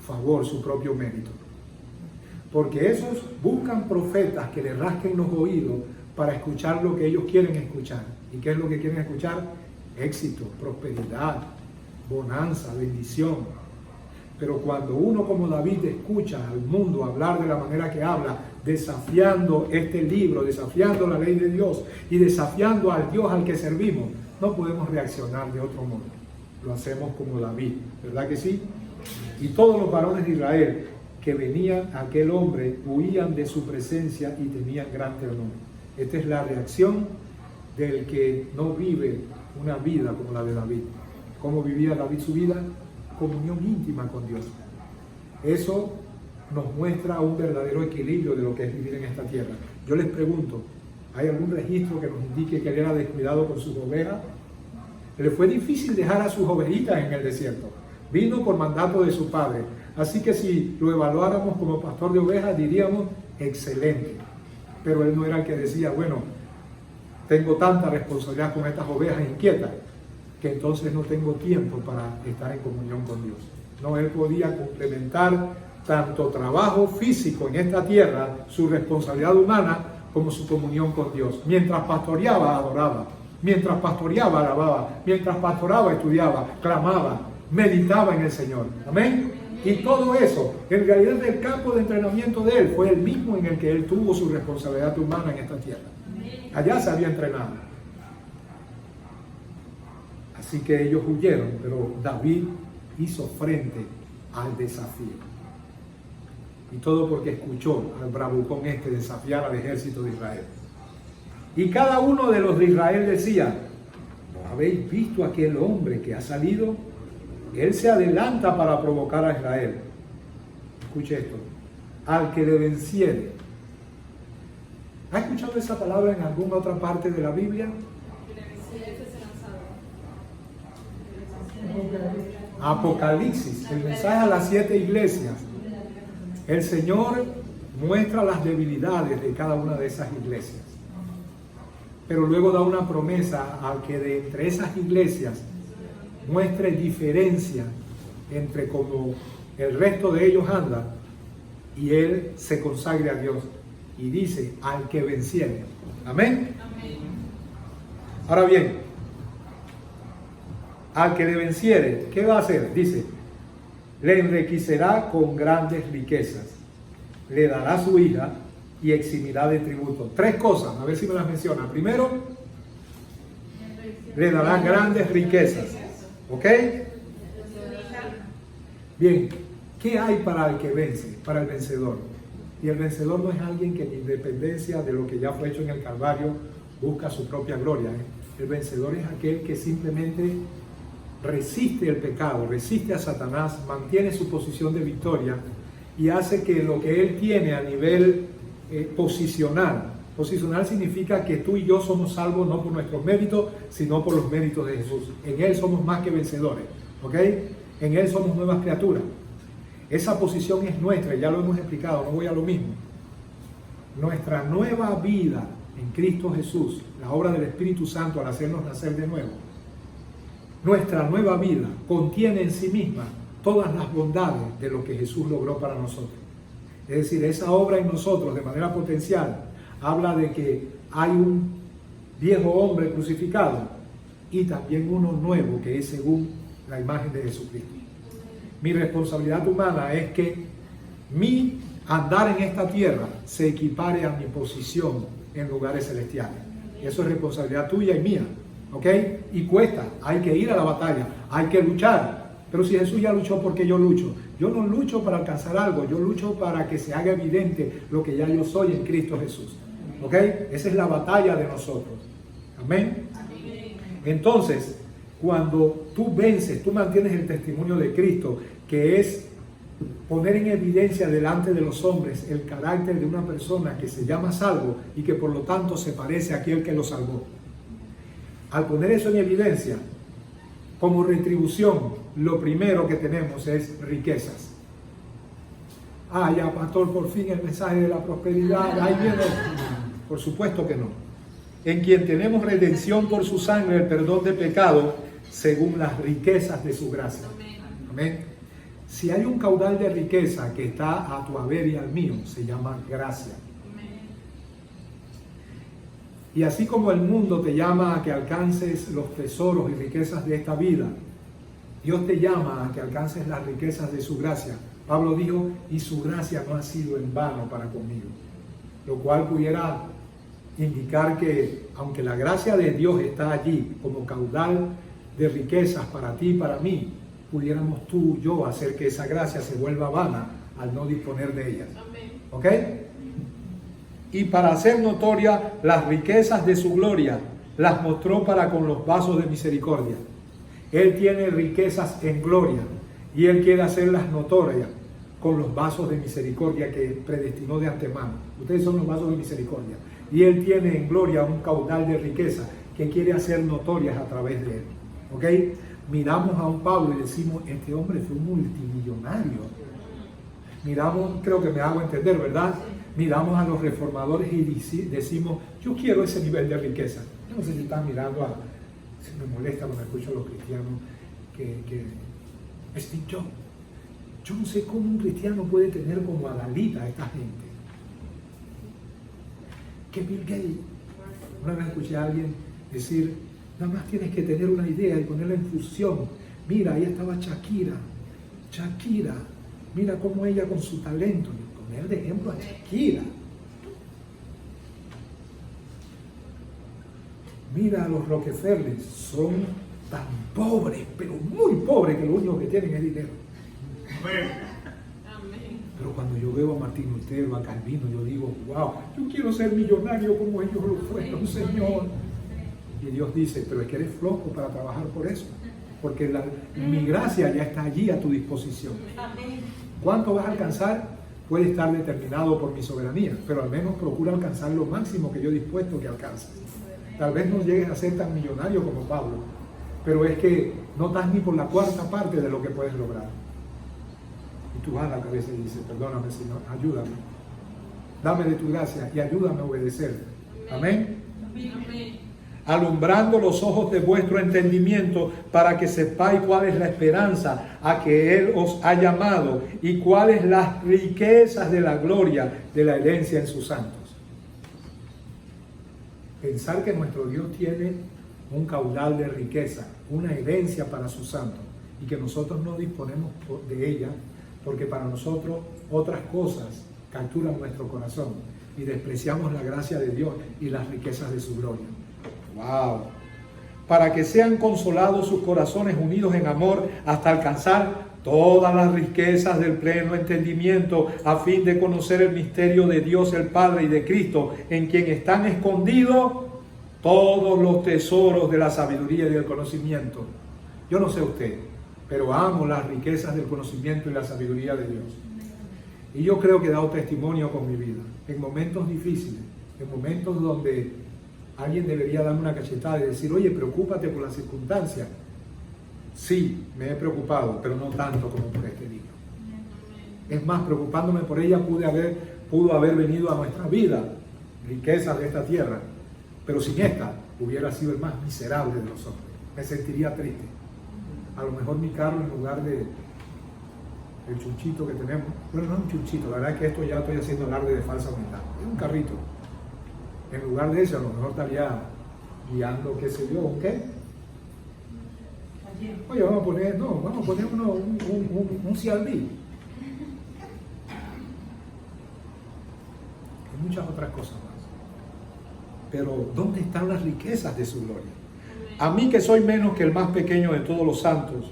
[SPEAKER 1] favor, su propio mérito. Porque esos buscan profetas que le rasquen los oídos para escuchar lo que ellos quieren escuchar. ¿Y qué es lo que quieren escuchar? Éxito, prosperidad, bonanza, bendición. Pero cuando uno como David escucha al mundo hablar de la manera que habla, desafiando este libro, desafiando la ley de Dios y desafiando al Dios al que servimos, no podemos reaccionar de otro modo. Lo hacemos como David, ¿verdad que sí? Y todos los varones de Israel que venían a aquel hombre huían de su presencia y tenían gran temor. Esta es la reacción del que no vive una vida como la de David. ¿Cómo vivía David su vida? Comunión íntima con Dios. Eso nos muestra un verdadero equilibrio de lo que es vivir en esta tierra. Yo les pregunto, ¿hay algún registro que nos indique que él era descuidado con sus ovejas? Le fue difícil dejar a sus ovejitas en el desierto. Vino por mandato de su padre. Así que si lo evaluáramos como pastor de ovejas, diríamos excelente. Pero él no era el que decía, bueno, tengo tanta responsabilidad con estas ovejas inquietas que entonces no tengo tiempo para estar en comunión con Dios. No, él podía complementar tanto trabajo físico en esta tierra, su responsabilidad humana, como su comunión con Dios. Mientras pastoreaba, adoraba. Mientras pastoreaba, alababa. Mientras pastoraba, estudiaba, clamaba, meditaba en el Señor. Amén. Y todo eso, en realidad el campo de entrenamiento de él fue el mismo en el que él tuvo su responsabilidad humana en esta tierra. Allá se había entrenado. Así que ellos huyeron, pero David hizo frente al desafío. Y todo porque escuchó al bravucón desafiar al ejército de Israel. Y cada uno de los de Israel decía, ¿no habéis visto a aquel hombre que ha salido? Él se adelanta para provocar a Israel. Escuche esto. Al que le venciere. ¿Ha escuchado esa palabra en alguna otra parte de la Biblia? Apocalipsis, el mensaje a las 7 iglesias. El Señor muestra las debilidades de cada una de esas iglesias. Pero luego da una promesa al que de entre esas iglesias muestre diferencia entre cómo el resto de ellos anda y él se consagre a Dios. Y dice, al que venciere. Amén. Amén. Ahora bien, al que le venciere, ¿qué va a hacer? Dice, le enriquecerá con grandes riquezas, le dará su hija y eximirá de tributo. 3 cosas, a ver si me las menciona. Primero, le dará grandes riquezas. ¿Ok? Bien, ¿qué hay para el que vence? Para el vencedor. Y el vencedor no es alguien que en independencia de lo que ya fue hecho en el Calvario busca su propia gloria. El vencedor es aquel que simplemente resiste el pecado, resiste a Satanás, mantiene su posición de victoria y hace que lo que él tiene a nivel posicional significa que tú y yo somos salvos no por nuestros méritos, sino por los méritos de Jesús. En Él somos más que vencedores, ¿ok? En Él somos nuevas criaturas. Esa posición es nuestra, ya lo hemos explicado, no voy a lo mismo. Nuestra nueva vida en Cristo Jesús, la obra del Espíritu Santo al hacernos nacer de nuevo, nuestra nueva vida contiene en sí misma todas las bondades de lo que Jesús logró para nosotros. Es decir, esa obra en nosotros de manera potencial habla de que hay un viejo hombre crucificado y también uno nuevo que es según la imagen de Jesucristo. Mi responsabilidad humana es que mi andar en esta tierra se equipare a mi posición en lugares celestiales. Eso es responsabilidad tuya y mía, ¿ok? Y cuesta, hay que ir a la batalla, hay que luchar. Pero si Jesús ya luchó, ¿por qué yo lucho? Yo no lucho para alcanzar algo, yo lucho para que se haga evidente lo que ya yo soy en Cristo Jesús. ¿Ok? Esa es la batalla de nosotros. Amén. Entonces, cuando tú vences, tú mantienes el testimonio de Cristo, que es poner en evidencia delante de los hombres el carácter de una persona que se llama salvo y que por lo tanto se parece a aquel que lo salvó. Al poner eso en evidencia, como retribución, lo primero que tenemos es riquezas. Ah, ya, pastor, por fin el mensaje de la prosperidad. Ahí viene. Por supuesto que no. En quien tenemos redención por su sangre, el perdón de pecado, según las riquezas de su gracia. Amén. Si hay un caudal de riqueza que está a tu haber y al mío, se llama gracia. Y así como el mundo te llama a que alcances los tesoros y riquezas de esta vida, Dios te llama a que alcances las riquezas de su gracia. Pablo dijo, y su gracia no ha sido en vano para conmigo. Lo cual pudiera indicar que, aunque la gracia de Dios está allí como caudal de riquezas para ti y para mí, pudiéramos tú y yo hacer que esa gracia se vuelva vana al no disponer de ellas. ¿Ok? Y para hacer notoria las riquezas de su gloria, las mostró para con los vasos de misericordia. Él tiene riquezas en gloria y Él quiere hacerlas notorias con los vasos de misericordia que predestinó de antemano. Ustedes son los vasos de misericordia. Y Él tiene en gloria un caudal de riqueza que quiere hacer notorias a través de Él. ¿Ok? Miramos a un Pablo y decimos, este hombre fue un multimillonario. Miramos, creo que me hago entender, ¿verdad? Miramos a los reformadores y decimos, yo quiero ese nivel de riqueza. Yo no sé si están mirando a, si me molesta cuando escucho a los cristianos que Steve Jobs. Yo no sé cómo un cristiano puede tener como a Dalita a esta gente. Que Bill Gates. Una vez escuché a alguien decir, nada más tienes que tener una idea y ponerla en fusión. Mira, ahí estaba Shakira. Shakira, mira cómo ella con su talento, poner de ejemplo a Shakira. Mira a los Rockefeller, son tan pobres, pero muy pobres, que lo único que tienen es dinero. Pero cuando yo veo a Martín Lutero, a Calvino, yo digo, wow, yo quiero ser millonario como ellos lo fueron, Señor. Y Dios dice, pero es que eres flojo para trabajar por eso, porque mi gracia ya está allí a tu disposición. ¿Cuánto vas a alcanzar? Puede estar determinado por mi soberanía, pero al menos procura alcanzar lo máximo que yo he dispuesto que alcances. Tal vez no llegues a ser tan millonario como Pablo, pero es que no estás ni por la cuarta parte de lo que puedes lograr. Y tú vas a la cabeza y dices, perdóname Señor, ayúdame. Dame de tu gracia y ayúdame a obedecer. Amén. Alumbrando los ojos de vuestro entendimiento para que sepáis cuál es la esperanza a que Él os ha llamado y cuáles las riquezas de la gloria de la herencia en sus santos. Pensar que nuestro Dios tiene un caudal de riqueza, una herencia para sus santos y que nosotros no disponemos de ella porque para nosotros otras cosas capturan nuestro corazón y despreciamos la gracia de Dios y las riquezas de su gloria. ¡Wow! Para que sean consolados sus corazones unidos en amor hasta alcanzar todas las riquezas del pleno entendimiento, a fin de conocer el misterio de Dios el Padre y de Cristo, en quien están escondidos todos los tesoros de la sabiduría y del conocimiento. Yo no sé usted, pero amo las riquezas del conocimiento y la sabiduría de Dios. Y yo creo que he dado testimonio con mi vida, en momentos difíciles, en momentos donde alguien debería darme una cachetada y decir, oye, preocúpate por las circunstancias. Sí, me he preocupado, pero no tanto como por este niño. Es más, preocupándome por ella pudo haber venido a nuestra vida riquezas de esta tierra, pero sin esta hubiera sido el más miserable de los hombres. Me sentiría triste. A lo mejor mi carro, en lugar de el chunchito que tenemos, bueno, no es un chunchito, la verdad es que esto ya estoy haciendo alarde de falsa humildad, es un carrito. En lugar de eso, a lo mejor estaría guiando, qué sé yo, ¿un qué? Oye, vamos a poner un CRV. Y muchas otras cosas más. Pero, ¿dónde están las riquezas de su gloria? A mí, que soy menos que el más pequeño de todos los santos,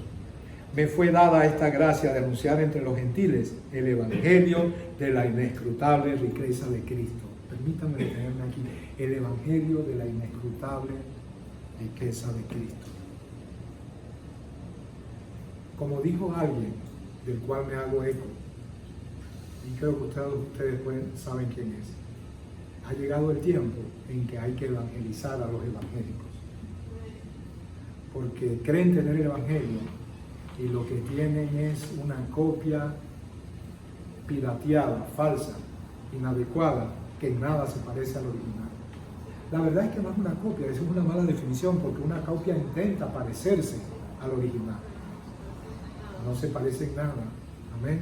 [SPEAKER 1] me fue dada esta gracia de anunciar entre los gentiles el evangelio de la inescrutable riqueza de Cristo. Permítanme detenerme aquí. El evangelio de la inescrutable riqueza de Cristo. Como dijo alguien, del cual me hago eco, y creo que ustedes saben quién es, ha llegado el tiempo en que hay que evangelizar a los evangélicos. Porque creen tener el evangelio y lo que tienen es una copia pirateada, falsa, inadecuada, que en nada se parece al original. La verdad es que no es una copia, eso es una mala definición, porque una copia intenta parecerse al original. No se parece en nada. Amén.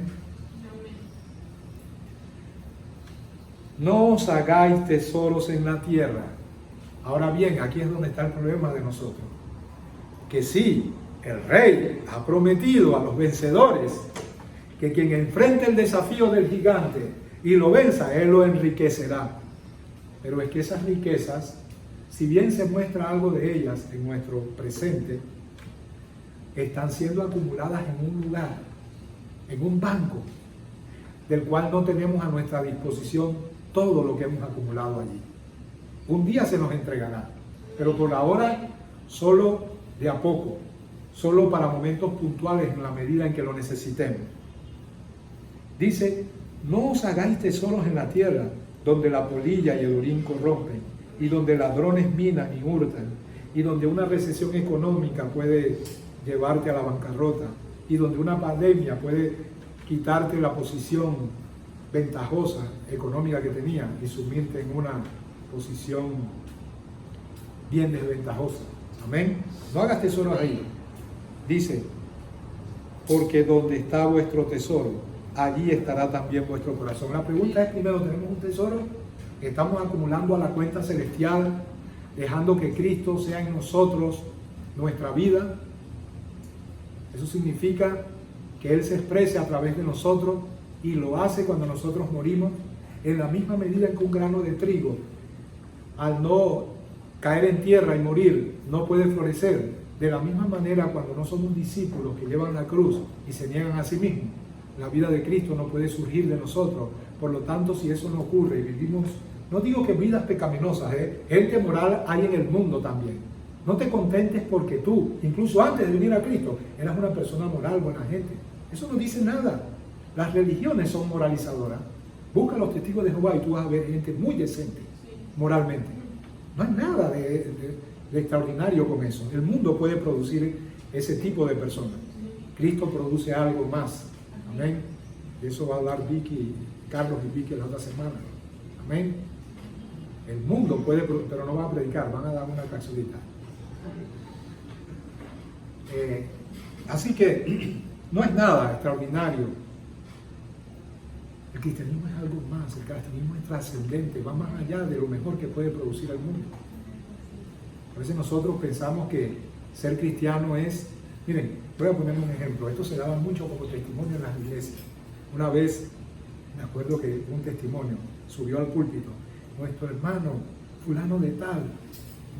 [SPEAKER 1] No os hagáis tesoros en la tierra. Ahora bien, aquí es donde está el problema de nosotros. Que sí, el rey ha prometido a los vencedores que quien enfrente el desafío del gigante y lo venza, él lo enriquecerá. Pero es que esas riquezas, si bien se muestra algo de ellas en nuestro presente, están siendo acumuladas en un lugar, en un banco, del cual no tenemos a nuestra disposición todo lo que hemos acumulado allí. Un día se nos entregará, pero por ahora solo de a poco, solo para momentos puntuales en la medida en que lo necesitemos. Dice, no os hagáis tesoros en la tierra, donde la polilla y el orín corrompen, y donde ladrones minan y hurtan, y donde una recesión económica puede llevarte a la bancarrota, y donde una pandemia puede quitarte la posición ventajosa económica que tenías y sumirte en una posición bien desventajosa. Amén. No hagas tesoros ahí. Dice, porque donde está vuestro tesoro, allí estará también vuestro corazón. La pregunta es, primero, ¿tenemos un tesoro? ¿Estamos acumulando a la cuenta celestial, dejando que Cristo sea en nosotros nuestra vida? Eso significa que Él se exprese a través de nosotros, y lo hace cuando nosotros morimos, en la misma medida en que un grano de trigo, al no caer en tierra y morir, no puede florecer. De la misma manera, cuando no somos discípulos que llevan la cruz y se niegan a sí mismos, la vida de Cristo no puede surgir de nosotros. Por lo tanto, si eso no ocurre y vivimos, no digo que vidas pecaminosas, gente moral hay en el mundo también. No te contentes porque tú, incluso antes de venir a Cristo, eras una persona moral, buena gente. Eso no dice nada. Las religiones son moralizadoras. Busca a los testigos de Jehová y tú vas a ver gente muy decente moralmente. No hay nada de extraordinario con eso. El mundo puede producir ese tipo de personas. Cristo produce algo más. Amén. De eso va a hablar Carlos y Vicky la otra semana. Amén. El mundo puede, pero no va a predicar, van a dar una capsulita. Así que no es nada extraordinario. El cristianismo es algo más, el cristianismo es trascendente, va más allá de lo mejor que puede producir el mundo. A veces nosotros pensamos que ser cristiano es, miren, voy a poner un ejemplo, esto se daba mucho como testimonio en las iglesias. Una vez, me acuerdo que un testimonio subió al púlpito, nuestro hermano fulano de tal,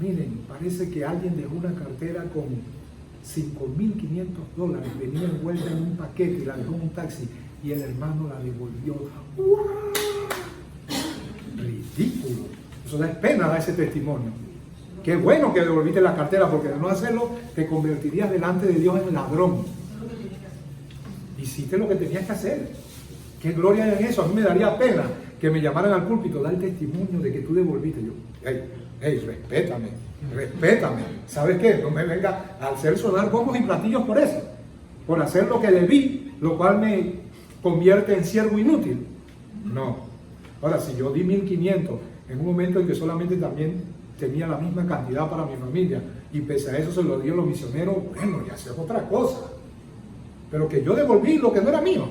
[SPEAKER 1] miren, parece que alguien dejó una cartera con $5,500, venía envuelta en un paquete y la dejó en un taxi y el hermano la devolvió. ¡Wow! Ridículo. Eso da pena dar ese testimonio. Qué bueno que devolviste la cartera, porque de no hacerlo te convertirías delante de Dios en ladrón. Hiciste lo que tenías que hacer. Qué gloria hay en eso. A mí me daría pena que me llamaran al púlpito, dar el testimonio de que tú devolviste. Yo, hey, respétame. ¿Sabes qué? No me venga a hacer sonar bombos y platillos por eso. Por hacer lo que debí, lo cual me convierte en siervo inútil. No. Ahora, si yo di 1,500 en un momento en que solamente también tenía la misma cantidad para mi familia, y pese a eso se lo dio a los misioneros, bueno, ya sea otra cosa. Pero que yo devolví lo que no era mío.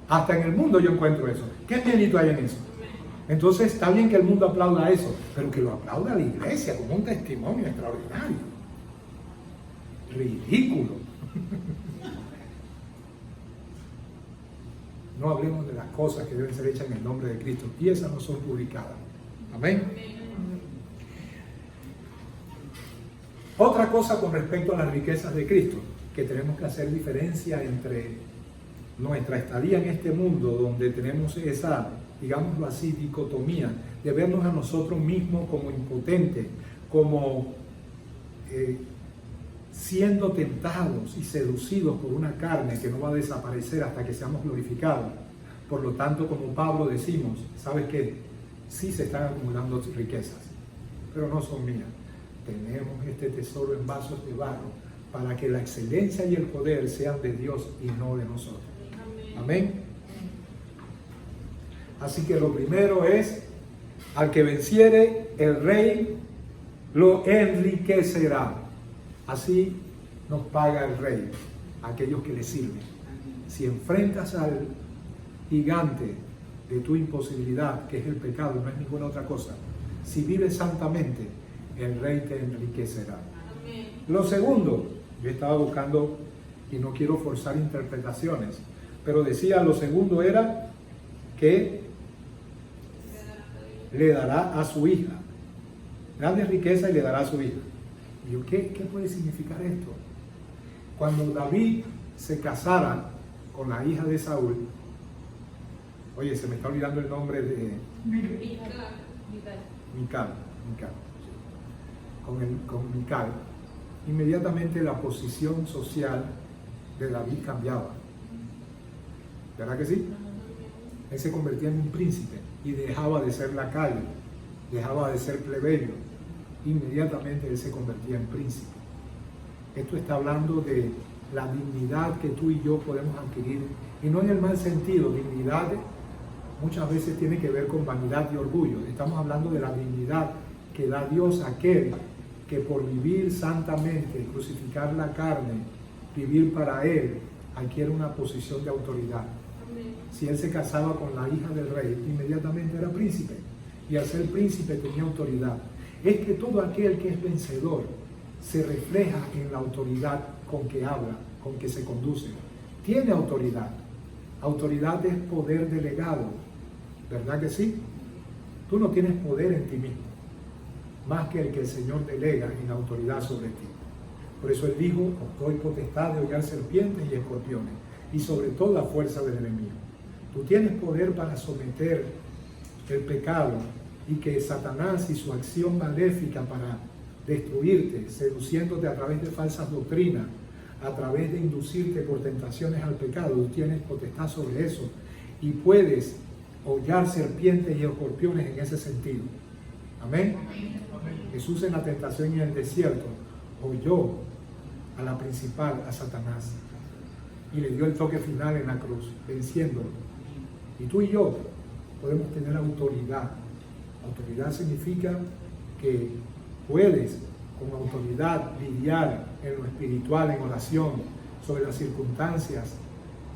[SPEAKER 1] Hasta en el mundo yo encuentro eso. ¿Qué mérito hay en eso? Entonces está bien que el mundo aplauda eso, pero que lo aplauda la iglesia como un testimonio extraordinario. Ridículo. No hablemos de las cosas que deben ser hechas en el nombre de Cristo, y esas no son publicadas. Amén. Otra cosa con respecto a las riquezas de Cristo, que tenemos que hacer diferencia entre nuestra estadía en este mundo, donde tenemos esa, digámoslo así, dicotomía de vernos a nosotros mismos como impotentes, como siendo tentados y seducidos por una carne que no va a desaparecer hasta que seamos glorificados. Por lo tanto, como Pablo decimos, ¿sabes qué? Sí se están acumulando riquezas, pero no son mías. Tenemos este tesoro en vasos de barro para que la excelencia y el poder sean de Dios y no de nosotros. Amén. Así que lo primero es, al que venciere, el rey lo enriquecerá. Así nos paga el rey a aquellos que le sirven. Si enfrentas al gigante de tu imposibilidad, que es el pecado, no es ninguna otra cosa, si vives santamente, el rey te enriquecerá. Amén. Lo segundo, yo estaba buscando y no quiero forzar interpretaciones, pero decía, lo segundo era que le dará a su hija. Grande riqueza y le dará a su hija. Y yo, ¿qué puede significar esto? Cuando David se casara con la hija de Saúl, oye, se me está olvidando el nombre de Mical. Con Mical, inmediatamente la posición social de David cambiaba. ¿Verdad que sí? Él se convertía en un príncipe y dejaba de ser lacayo, dejaba de ser plebeyo inmediatamente él se convertía en príncipe. Esto está hablando de la dignidad que tú y yo podemos adquirir, y no en el mal sentido. Dignidad muchas veces tiene que ver con vanidad y orgullo. Estamos hablando de la dignidad que da Dios a aquel que por vivir santamente, crucificar la carne, vivir para Él, adquiere una posición de autoridad. Si él se casaba con la hija del rey, inmediatamente era príncipe, y al ser príncipe tenía autoridad. Es que todo aquel que es vencedor se refleja en la autoridad con que habla, con que se conduce. Tiene autoridad. Autoridad es poder delegado, ¿verdad que sí? Tú no tienes poder en ti mismo, más que el que el Señor delega en autoridad sobre ti. Por eso Él dijo: os doy potestad de hollar serpientes y escorpiones, y sobre toda fuerza del enemigo. Tú tienes poder para someter el pecado, y que Satanás y su acción maléfica para destruirte, seduciéndote a través de falsas doctrinas, a través de inducirte por tentaciones al pecado, tú tienes potestad sobre eso, y puedes hollar serpientes y escorpiones en ese sentido. Amén. Jesús en la tentación y en el desierto holló a la principal, a Satanás, y le dio el toque final en la cruz, venciéndolo. Y tú y yo podemos tener autoridad. Autoridad significa que puedes con autoridad lidiar en lo espiritual, en oración, sobre las circunstancias.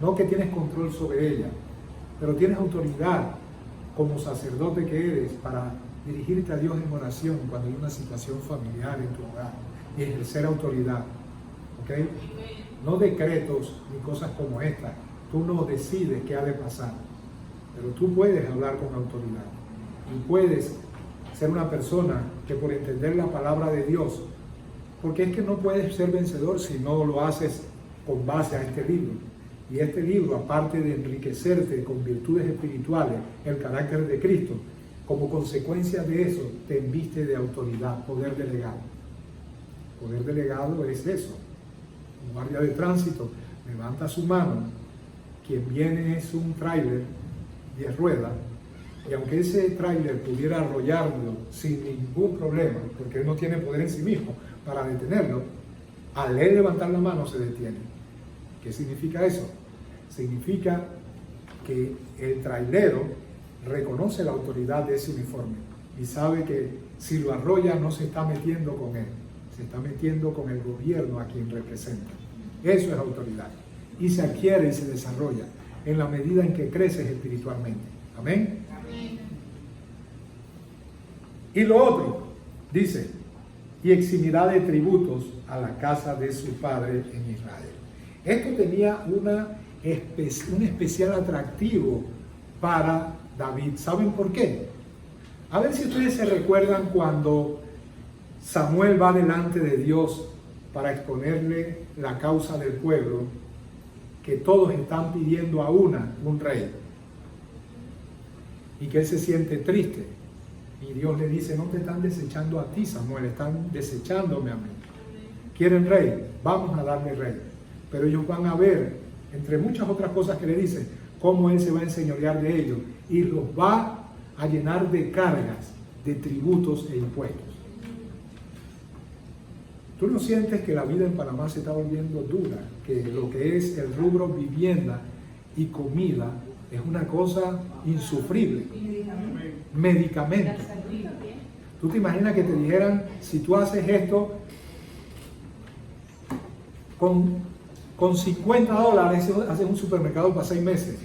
[SPEAKER 1] No que tienes control sobre ellas, pero tienes autoridad como sacerdote que eres para dirigirte a Dios en oración cuando hay una situación familiar en tu hogar y ejercer autoridad. ¿Ok? No decretos ni cosas como esta. Tú no decides qué ha de pasar, pero tú puedes hablar con autoridad y puedes ser una persona que por entender la palabra de Dios, porque es que no puedes ser vencedor si no lo haces con base a este libro. Y este libro, aparte de enriquecerte con virtudes espirituales, el carácter de Cristo, como consecuencia de eso, te embiste de autoridad, poder delegado. Poder delegado es eso. Un guardia de tránsito levanta su mano, quien viene es un tráiler 10 ruedas, y aunque ese tráiler pudiera arrollarlo sin ningún problema, porque él no tiene poder en sí mismo para detenerlo, al él levantar la mano se detiene. ¿Qué significa eso? Significa que el trailero reconoce la autoridad de ese uniforme y sabe que si lo arrolla no se está metiendo con él, se está metiendo con el gobierno a quien representa. Eso es autoridad, y se adquiere y se desarrolla en la medida en que creces espiritualmente. Amén. Amén. Y lo otro, dice: y eximirá de tributos a la casa de su padre en Israel. Esto tenía un especial atractivo para David. ¿Saben por qué? A ver si ustedes se recuerdan cuando Samuel va delante de Dios para exponerle la causa del pueblo, que todos están pidiendo a un rey, y que él se siente triste, y Dios le dice: no te están desechando a ti, Samuel, están desechándome a mí. ¿Quieren rey? Vamos a darle rey. Pero ellos van a ver, entre muchas otras cosas que le dicen, cómo él se va a enseñorear de ellos y los va a llenar de cargas, de tributos e impuestos. ¿Tú no sientes que la vida en Panamá se está volviendo dura? Que lo que es el rubro vivienda y comida es una cosa insufrible. Medicamentos. ¿Tú te imaginas que te dijeran: si tú haces esto con $50 haces un supermercado para 6 meses?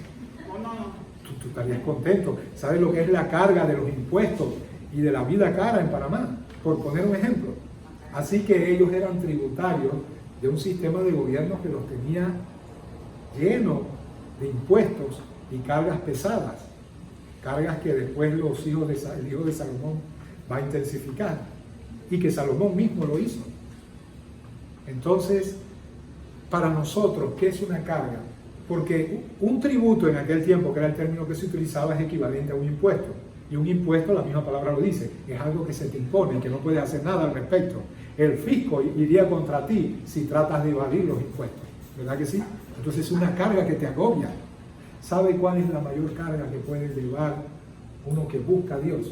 [SPEAKER 1] Tú estarías contento. ¿Sabes lo que es la carga de los impuestos y de la vida cara en Panamá? Por poner un ejemplo. Así que ellos eran tributarios de un sistema de gobierno que los tenía lleno de impuestos y cargas pesadas, cargas que después el hijo de Salomón va a intensificar, y que Salomón mismo lo hizo. Entonces, para nosotros, ¿qué es una carga? Porque un tributo en aquel tiempo, que era el término que se utilizaba, es equivalente a un impuesto. Y un impuesto, la misma palabra lo dice, es algo que se te impone, que no puedes hacer nada al respecto. El fisco iría contra ti si tratas de evadir los impuestos, ¿verdad que sí? Entonces es una carga que te agobia. ¿Sabe cuál es la mayor carga que puede llevar uno que busca a Dios?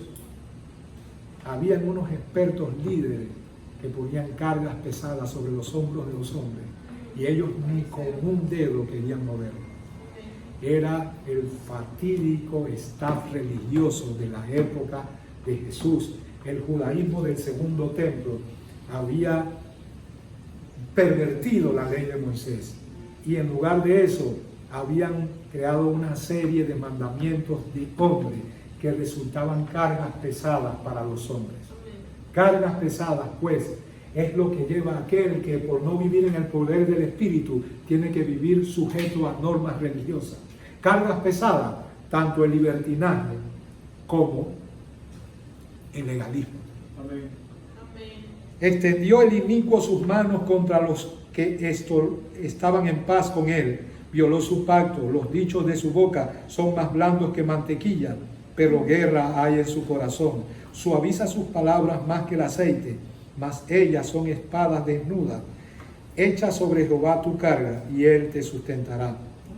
[SPEAKER 1] habían unos expertos líderes que ponían cargas pesadas sobre los hombros de los hombres y ellos ni con un dedo querían moverlo. Era el fatídico staff religioso de la época de Jesús. El judaísmo del segundo templo había pervertido la ley de Moisés y en lugar de eso habían creado una serie de mandamientos de hombre que resultaban cargas pesadas para los hombres. Cargas pesadas, pues, es lo que lleva a aquel que por no vivir en el poder del Espíritu tiene que vivir sujeto a normas religiosas. Cargas pesadas, tanto el libertinaje como el legalismo.
[SPEAKER 2] Amén.
[SPEAKER 1] Extendió el inicuo sus manos contra los que estaban en paz con él. Violó su pacto, los dichos de su boca son más blandos que mantequilla, pero guerra hay en su corazón. Suaviza sus palabras más que el aceite, mas ellas son espadas desnudas. Echa sobre Jehová tu carga y él te sustentará.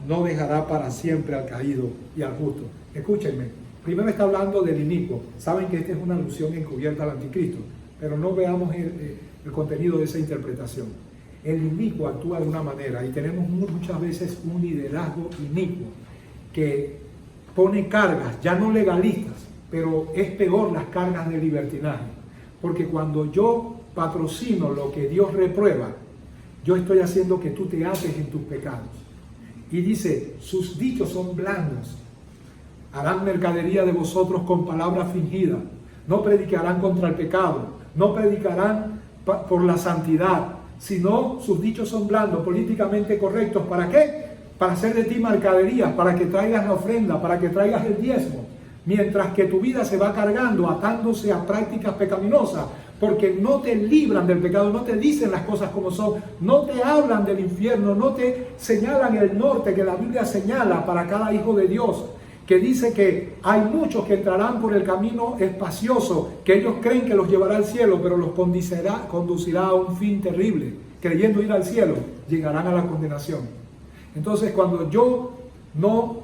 [SPEAKER 1] No dejará para siempre al caído y al justo. Escúchenme, primero está hablando del inicuo. Saben que esta es una alusión encubierta al anticristo, pero no veamos el contenido de esa interpretación. El inicuo actúa de una manera y tenemos muchas veces un liderazgo inicuo que pone cargas, ya no legalistas, pero es peor las cargas de libertinaje, porque cuando yo patrocino lo que Dios reprueba, yo estoy haciendo que tú te ates en tus pecados. Y dice, sus dichos son blandos, harán mercadería de vosotros con palabras fingidas, no predicarán contra el pecado, no predicarán por la santidad, sino sus dichos son blandos, políticamente correctos. ¿Para qué? Para hacer de ti mercadería, para que traigas la ofrenda, para que traigas el diezmo, mientras que tu vida se va cargando, atándose a prácticas pecaminosas, porque no te libran del pecado, no te dicen las cosas como son, no te hablan del infierno, no te señalan el norte que la Biblia señala para cada hijo de Dios, que dice que hay muchos que entrarán por el camino espacioso, que ellos creen que los llevará al cielo, pero los conducirá a un fin terrible. Creyendo ir al cielo, llegarán a la condenación. Entonces, cuando yo no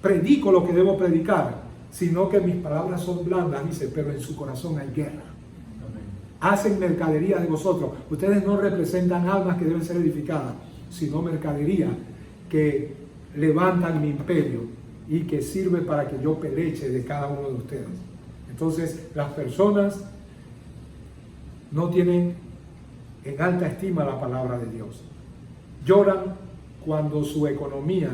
[SPEAKER 1] predico lo que debo predicar, sino que mis palabras son blandas, dice, pero en su corazón hay guerra. Hacen mercadería de vosotros. Ustedes no representan almas que deben ser edificadas, sino mercadería que levantan mi imperio y que sirve para que yo peleche de cada uno de ustedes. Entonces, las personas no tienen en alta estima la palabra de Dios. Lloran cuando su economía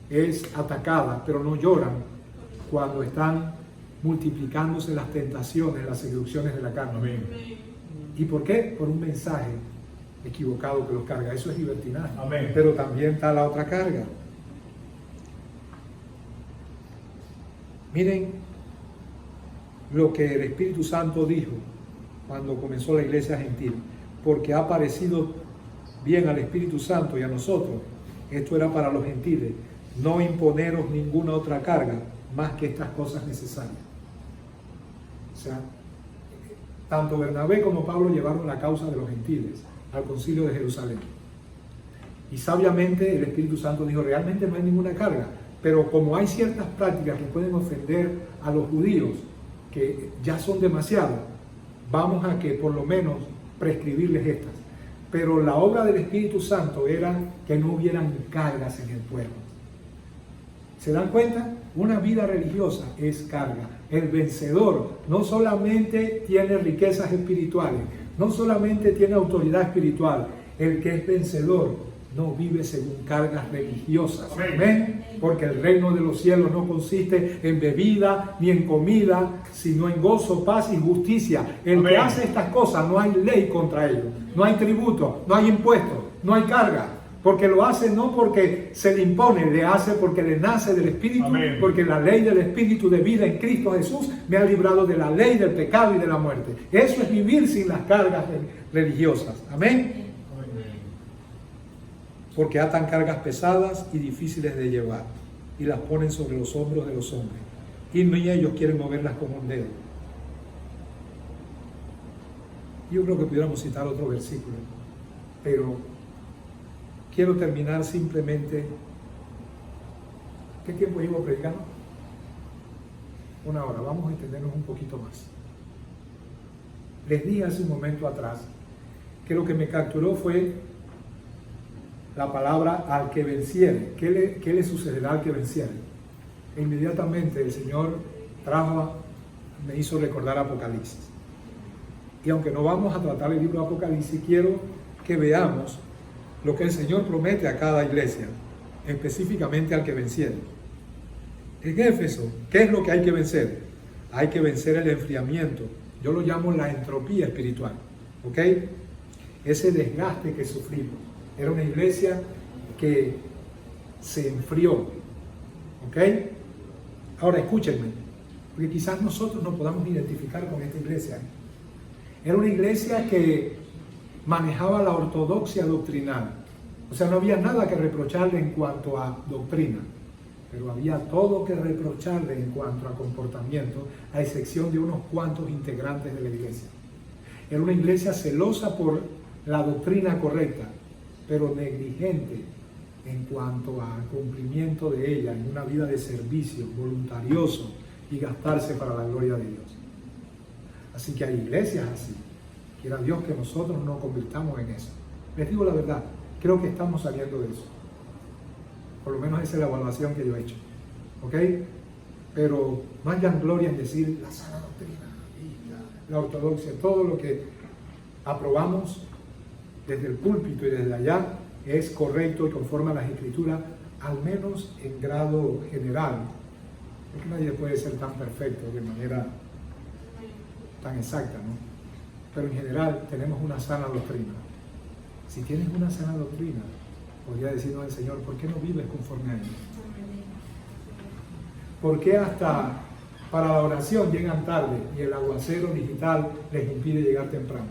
[SPEAKER 1] es atacada, pero no lloran cuando están multiplicándose las tentaciones, las seducciones de la carne.
[SPEAKER 2] Amén.
[SPEAKER 1] ¿Y por qué? Por un mensaje equivocado que los carga. Eso es libertinaje.
[SPEAKER 2] Amén.
[SPEAKER 1] Pero también está la otra carga. Miren lo que el Espíritu Santo dijo cuando comenzó la iglesia gentil. Porque ha parecido bien al Espíritu Santo y a nosotros, esto era para los gentiles, no imponeros ninguna otra carga más que estas cosas necesarias. O sea, tanto Bernabé como Pablo llevaron la causa de los gentiles al concilio de Jerusalén. Y sabiamente el Espíritu Santo dijo, realmente no hay ninguna carga, pero como hay ciertas prácticas que pueden ofender a los judíos, que ya son demasiado, vamos a que por lo menos prescribirles estas. Pero la obra del Espíritu Santo era que no hubieran cargas en el pueblo. ¿Se dan cuenta? Una vida religiosa es carga. El vencedor no solamente tiene riquezas espirituales, no solamente tiene autoridad espiritual, el que es vencedor no vive según cargas religiosas. Amén. Porque el reino de los cielos no consiste en bebida ni en comida, sino en gozo, paz y justicia. El Amén. Que hace estas cosas, no hay ley contra ellos, no hay tributo, no hay impuesto, no hay carga. Porque lo hace no porque se le impone, le hace porque le nace del Espíritu. Amén. Porque la ley del Espíritu de vida en Cristo Jesús me ha librado de la ley del pecado y de la muerte. Eso es vivir sin las cargas religiosas. Amén. Porque atan cargas pesadas y difíciles de llevar y las ponen sobre los hombros de los hombres. Y ni ellos quieren moverlas con un dedo. Yo creo que pudiéramos citar otro versículo, pero quiero terminar simplemente. ¿Qué tiempo llevo predicando? 1 hora. Vamos a extendernos un poquito más. Les dije hace un momento atrás que lo que me capturó fue la palabra al que venciere. ¿Qué le sucederá al que venciere? E inmediatamente el Señor me hizo recordar Apocalipsis. Y aunque no vamos a tratar el libro de Apocalipsis, quiero que veamos lo que el Señor promete a cada iglesia, específicamente al que venciere. En Éfeso, ¿qué es lo que hay que vencer? Hay que vencer el enfriamiento. Yo lo llamo la entropía espiritual, ¿ok? Ese desgaste que sufrimos. Era una iglesia que se enfrió, ¿ok? Ahora escúchenme, porque quizás nosotros nos podamos identificar con esta iglesia. Era una iglesia que manejaba la ortodoxia doctrinal. O sea, no había nada que reprocharle en cuanto a doctrina, pero había todo que reprocharle en cuanto a comportamiento, a excepción de unos cuantos integrantes de la iglesia. Era una iglesia celosa por la doctrina correcta, pero negligente en cuanto al cumplimiento de ella en una vida de servicio, voluntarioso y gastarse para la gloria de Dios. Así que hay iglesias así. Quiera Dios que nosotros nos convirtamos en eso. Les digo la verdad, creo que estamos saliendo de eso. Por lo menos esa es la evaluación que yo he hecho. ¿Ok? Pero no hayan gloria en decir la sana doctrina, la ortodoxia, todo lo que aprobamos desde el púlpito y desde allá es correcto y conforme a las Escrituras, al menos en grado general. Porque nadie puede ser tan perfecto de manera tan exacta, ¿no? Pero en general tenemos una sana doctrina. Si tienes una sana doctrina, podría decirnos el Señor, ¿por qué no vives conforme a ella? ¿Por qué hasta para la oración llegan tarde y el aguacero digital les impide llegar temprano?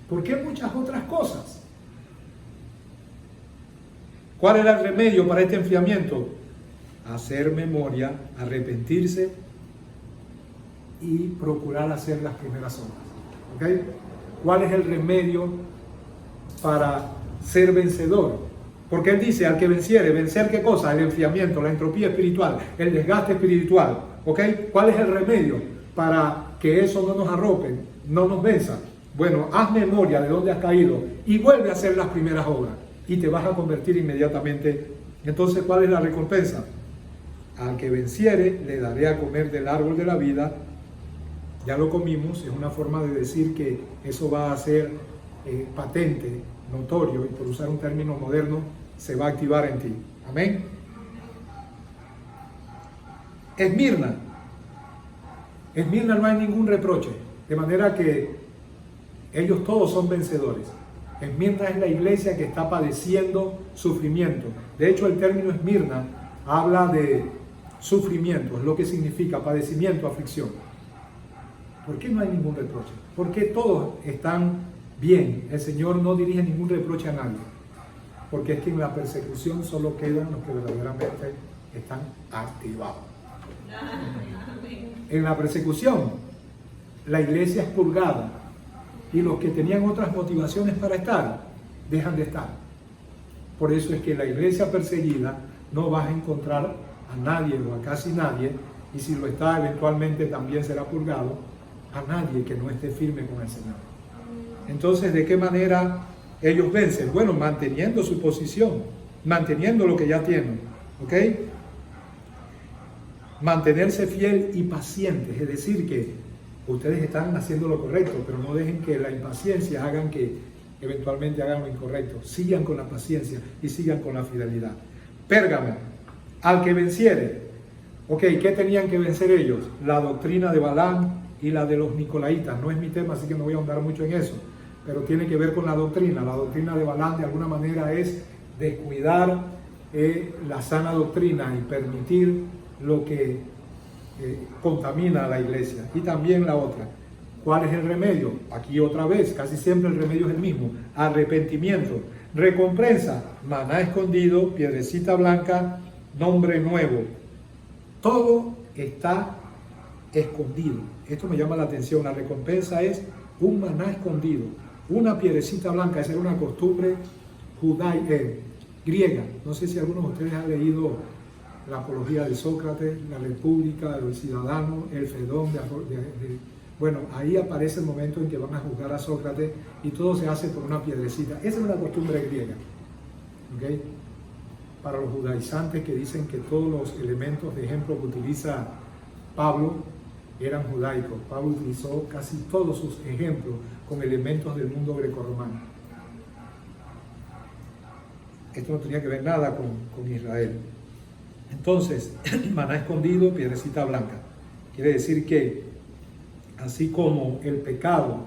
[SPEAKER 1] ¿Por qué muchas otras cosas? ¿Cuál era el remedio para este enfriamiento? Hacer memoria, arrepentirse y procurar hacer las primeras obras. ¿Ok? ¿Cuál es el remedio para ser vencedor? Porque él dice, al que venciere, ¿vencer qué cosa? El enfriamiento, la entropía espiritual, el desgaste espiritual. ¿Ok? ¿Cuál es el remedio para que eso no nos arrope, no nos venza? Bueno, haz memoria de dónde has caído y vuelve a hacer las primeras obras y te vas a convertir inmediatamente. Entonces, ¿cuál es la recompensa? Al que venciere, le daré a comer del árbol de la vida. Ya lo comimos, es una forma de decir que eso va a ser patente, notorio, y por usar un término moderno, se va a activar en ti. Amén. Esmirna no hay ningún reproche, de manera que ellos todos son vencedores. Esmirna es la iglesia que está padeciendo sufrimiento. De hecho, el término Esmirna habla de sufrimiento, es lo que significa padecimiento, aflicción. ¿Por qué no hay ningún reproche? ¿Por qué todos están bien? El Señor no dirige ningún reproche a nadie. Porque es que en la persecución solo quedan los que verdaderamente están activados. En la persecución, la iglesia es purgada y los que tenían otras motivaciones para estar, dejan de estar. Por eso es que en la iglesia perseguida no vas a encontrar a nadie o a casi nadie, y si lo está, eventualmente también será purgado, a nadie que no esté firme con el Señor. Entonces, ¿de qué manera ellos vencen? Bueno, manteniendo su posición, manteniendo lo que ya tienen, ¿ok? Mantenerse fiel y pacientes, es decir, que ustedes están haciendo lo correcto, pero no dejen que la impaciencia hagan que eventualmente hagan lo incorrecto. Sigan con la paciencia y sigan con la fidelidad. Pérgamo, al que venciere. Ok, ¿qué tenían que vencer ellos? La doctrina de Balaam y la de los Nicolaitas. No es mi tema, así que no voy a ahondar mucho en eso, pero tiene que ver con la doctrina. La doctrina de Balaam de alguna manera es descuidar la sana doctrina y permitir lo que contamina a la iglesia. Y también la otra, ¿cuál es el remedio? Aquí otra vez, casi siempre el remedio es el mismo: arrepentimiento. Recompensa, maná escondido, piedrecita blanca, nombre nuevo. Todo está escondido. Esto me llama la atención. La recompensa es un maná escondido, una piedrecita blanca. Esa era una costumbre griega. No sé si algunos de ustedes han leído la apología de Sócrates, la República de los Ciudadanos, el Fedón bueno, ahí aparece el momento en que van a juzgar a Sócrates y todo se hace por una piedrecita. Esa es una costumbre griega, ¿ok? Para los judaizantes que dicen que todos los elementos de ejemplo que utiliza Pablo eran judaicos. Pablo utilizó casi todos sus ejemplos con elementos del mundo grecorromano. Esto no tenía que ver nada con Israel. Entonces, maná escondido, piedrecita blanca. Quiere decir que así como el pecado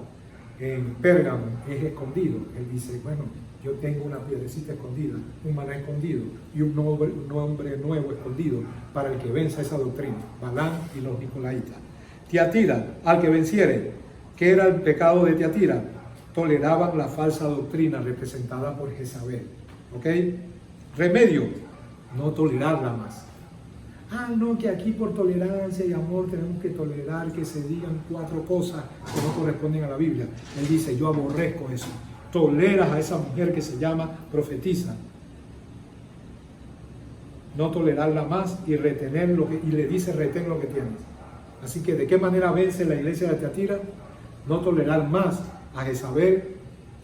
[SPEAKER 1] en Pérgamo es escondido, él dice, bueno, yo tengo una piedrecita escondida, un maná escondido y un nombre nuevo escondido para el que venza esa doctrina, Balaam y los Nicolaitas. Tiatira, al que venciere. ¿Qué era el pecado de Tiatira? Toleraban la falsa doctrina representada por Jezabel. ¿Ok? Remedio, no tolerarla más. Ah, no, que aquí por tolerancia y amor tenemos que tolerar que se digan 4 cosas que no corresponden a la Biblia. Él dice, yo aborrezco eso. Toleras a esa mujer que se llama profetiza. No tolerarla más y retener y le dice, retén lo que tienes. Así que, ¿de qué manera vence la iglesia de Tiatira? No tolerar más a Jezabel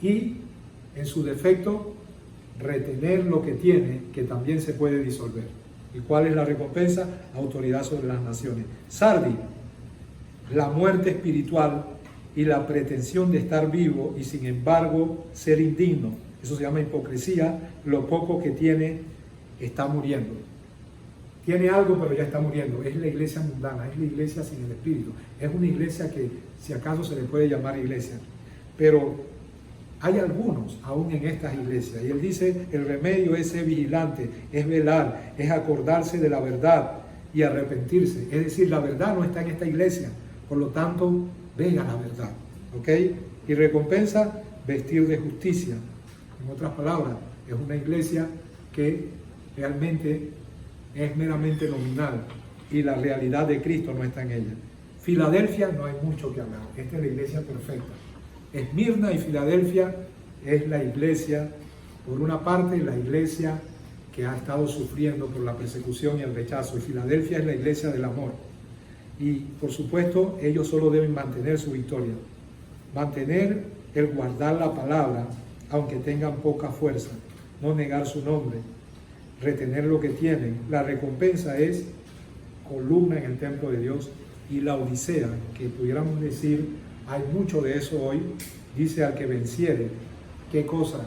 [SPEAKER 1] y, en su defecto, retener lo que tiene, que también se puede disolver. ¿Y cuál es la recompensa? Autoridad sobre las naciones. Sardi, la muerte espiritual y la pretensión de estar vivo y sin embargo ser indigno. Eso se llama hipocresía. Lo poco que tiene está muriendo. Tiene algo pero ya está muriendo. Es la iglesia mundana, es la iglesia sin el Espíritu. Es una iglesia que si acaso se le puede llamar iglesia. Pero hay algunos aún en estas iglesias. Y él dice, el remedio es ser vigilante, es velar, es acordarse de la verdad y arrepentirse. Es decir, la verdad no está en esta iglesia. Por lo tanto, ven a la verdad. ¿Ok? Y recompensa, vestir de justicia. En otras palabras, es una iglesia que realmente es meramente nominal y la realidad de Cristo no está en ella. Filadelfia no hay mucho que hablar. Esta es la iglesia perfecta. Esmirna y Filadelfia es la iglesia, por una parte, la iglesia que ha estado sufriendo por la persecución y el rechazo. Y Filadelfia es la iglesia del amor. Y, por supuesto, ellos solo deben mantener su victoria. Mantener el guardar la palabra, aunque tengan poca fuerza. No negar su nombre. Retener lo que tienen. La recompensa es columna en el templo de Dios y la odisea, que pudiéramos decir, hay mucho de eso hoy. Dice al que venciere. ¿Qué cosa?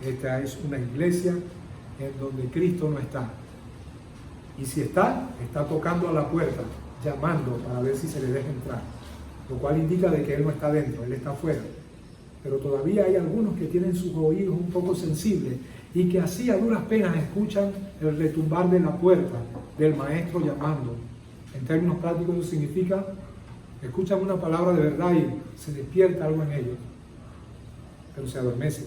[SPEAKER 1] Esta es una iglesia en donde Cristo no está. Y si está tocando a la puerta, llamando para ver si se le deja entrar. Lo cual indica de que Él no está dentro, Él está afuera. Pero todavía hay algunos que tienen sus oídos un poco sensibles y que así a duras penas escuchan el retumbar de la puerta del maestro llamando. En términos prácticos eso significa, escuchan una palabra de verdad y se despierta algo en ellos, pero se adormece.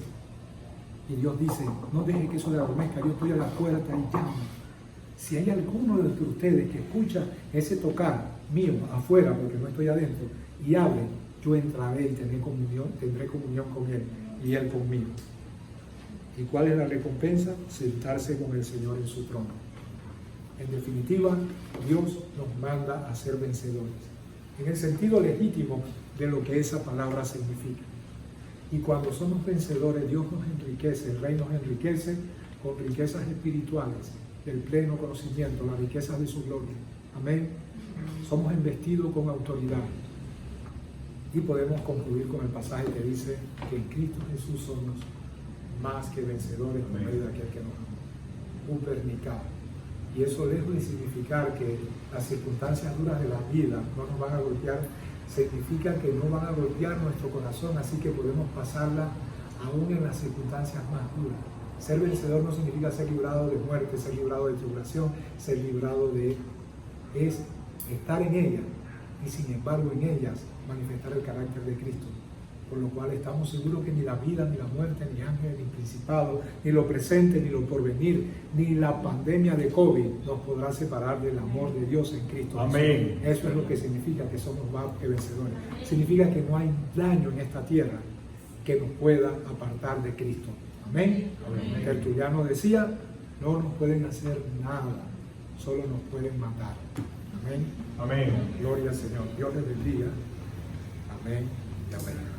[SPEAKER 1] Y Dios dice, no deje que eso le adormezca, yo estoy a la puerta y llamo. Si hay alguno de ustedes que escucha ese tocar mío afuera, porque no estoy adentro, y hable, yo entraré y tendré comunión con Él y Él conmigo. ¿Y cuál es la recompensa? Sentarse con el Señor en su trono. En definitiva, Dios nos manda a ser vencedores, en el sentido legítimo de lo que esa palabra significa. Y cuando somos vencedores, Dios nos enriquece, el Rey nos enriquece con riquezas espirituales, el pleno conocimiento, las riquezas de su gloria. Amén. Somos investidos con autoridad. Y podemos concluir con el pasaje que dice que en Cristo Jesús somos más que vencedores por medio de aquel que nos amó. Upernicado. Y eso, lejos de significar que las circunstancias duras de la vida no nos van a golpear, significa que no van a golpear nuestro corazón, así que podemos pasarla aún en las circunstancias más duras. Ser vencedor no significa ser librado de muerte, ser librado de tribulación, ser librado de... es estar en ellas y sin embargo en ellas manifestar el carácter de Cristo. Por lo cual estamos seguros que ni la vida, ni la muerte, ni ángeles, ni principados, ni lo presente, ni lo porvenir, ni la pandemia de COVID nos podrá separar del amor de Dios en Cristo.
[SPEAKER 2] Amén.
[SPEAKER 1] Eso es lo que significa que somos más que vencedores. Significa que no hay daño en esta tierra que nos pueda apartar de Cristo. Amén. Amén. Tertuliano decía, no nos pueden hacer nada solo nos pueden matar. Amén.
[SPEAKER 2] Amén.
[SPEAKER 1] Gloria al Señor. Dios les bendiga. Amén y amén.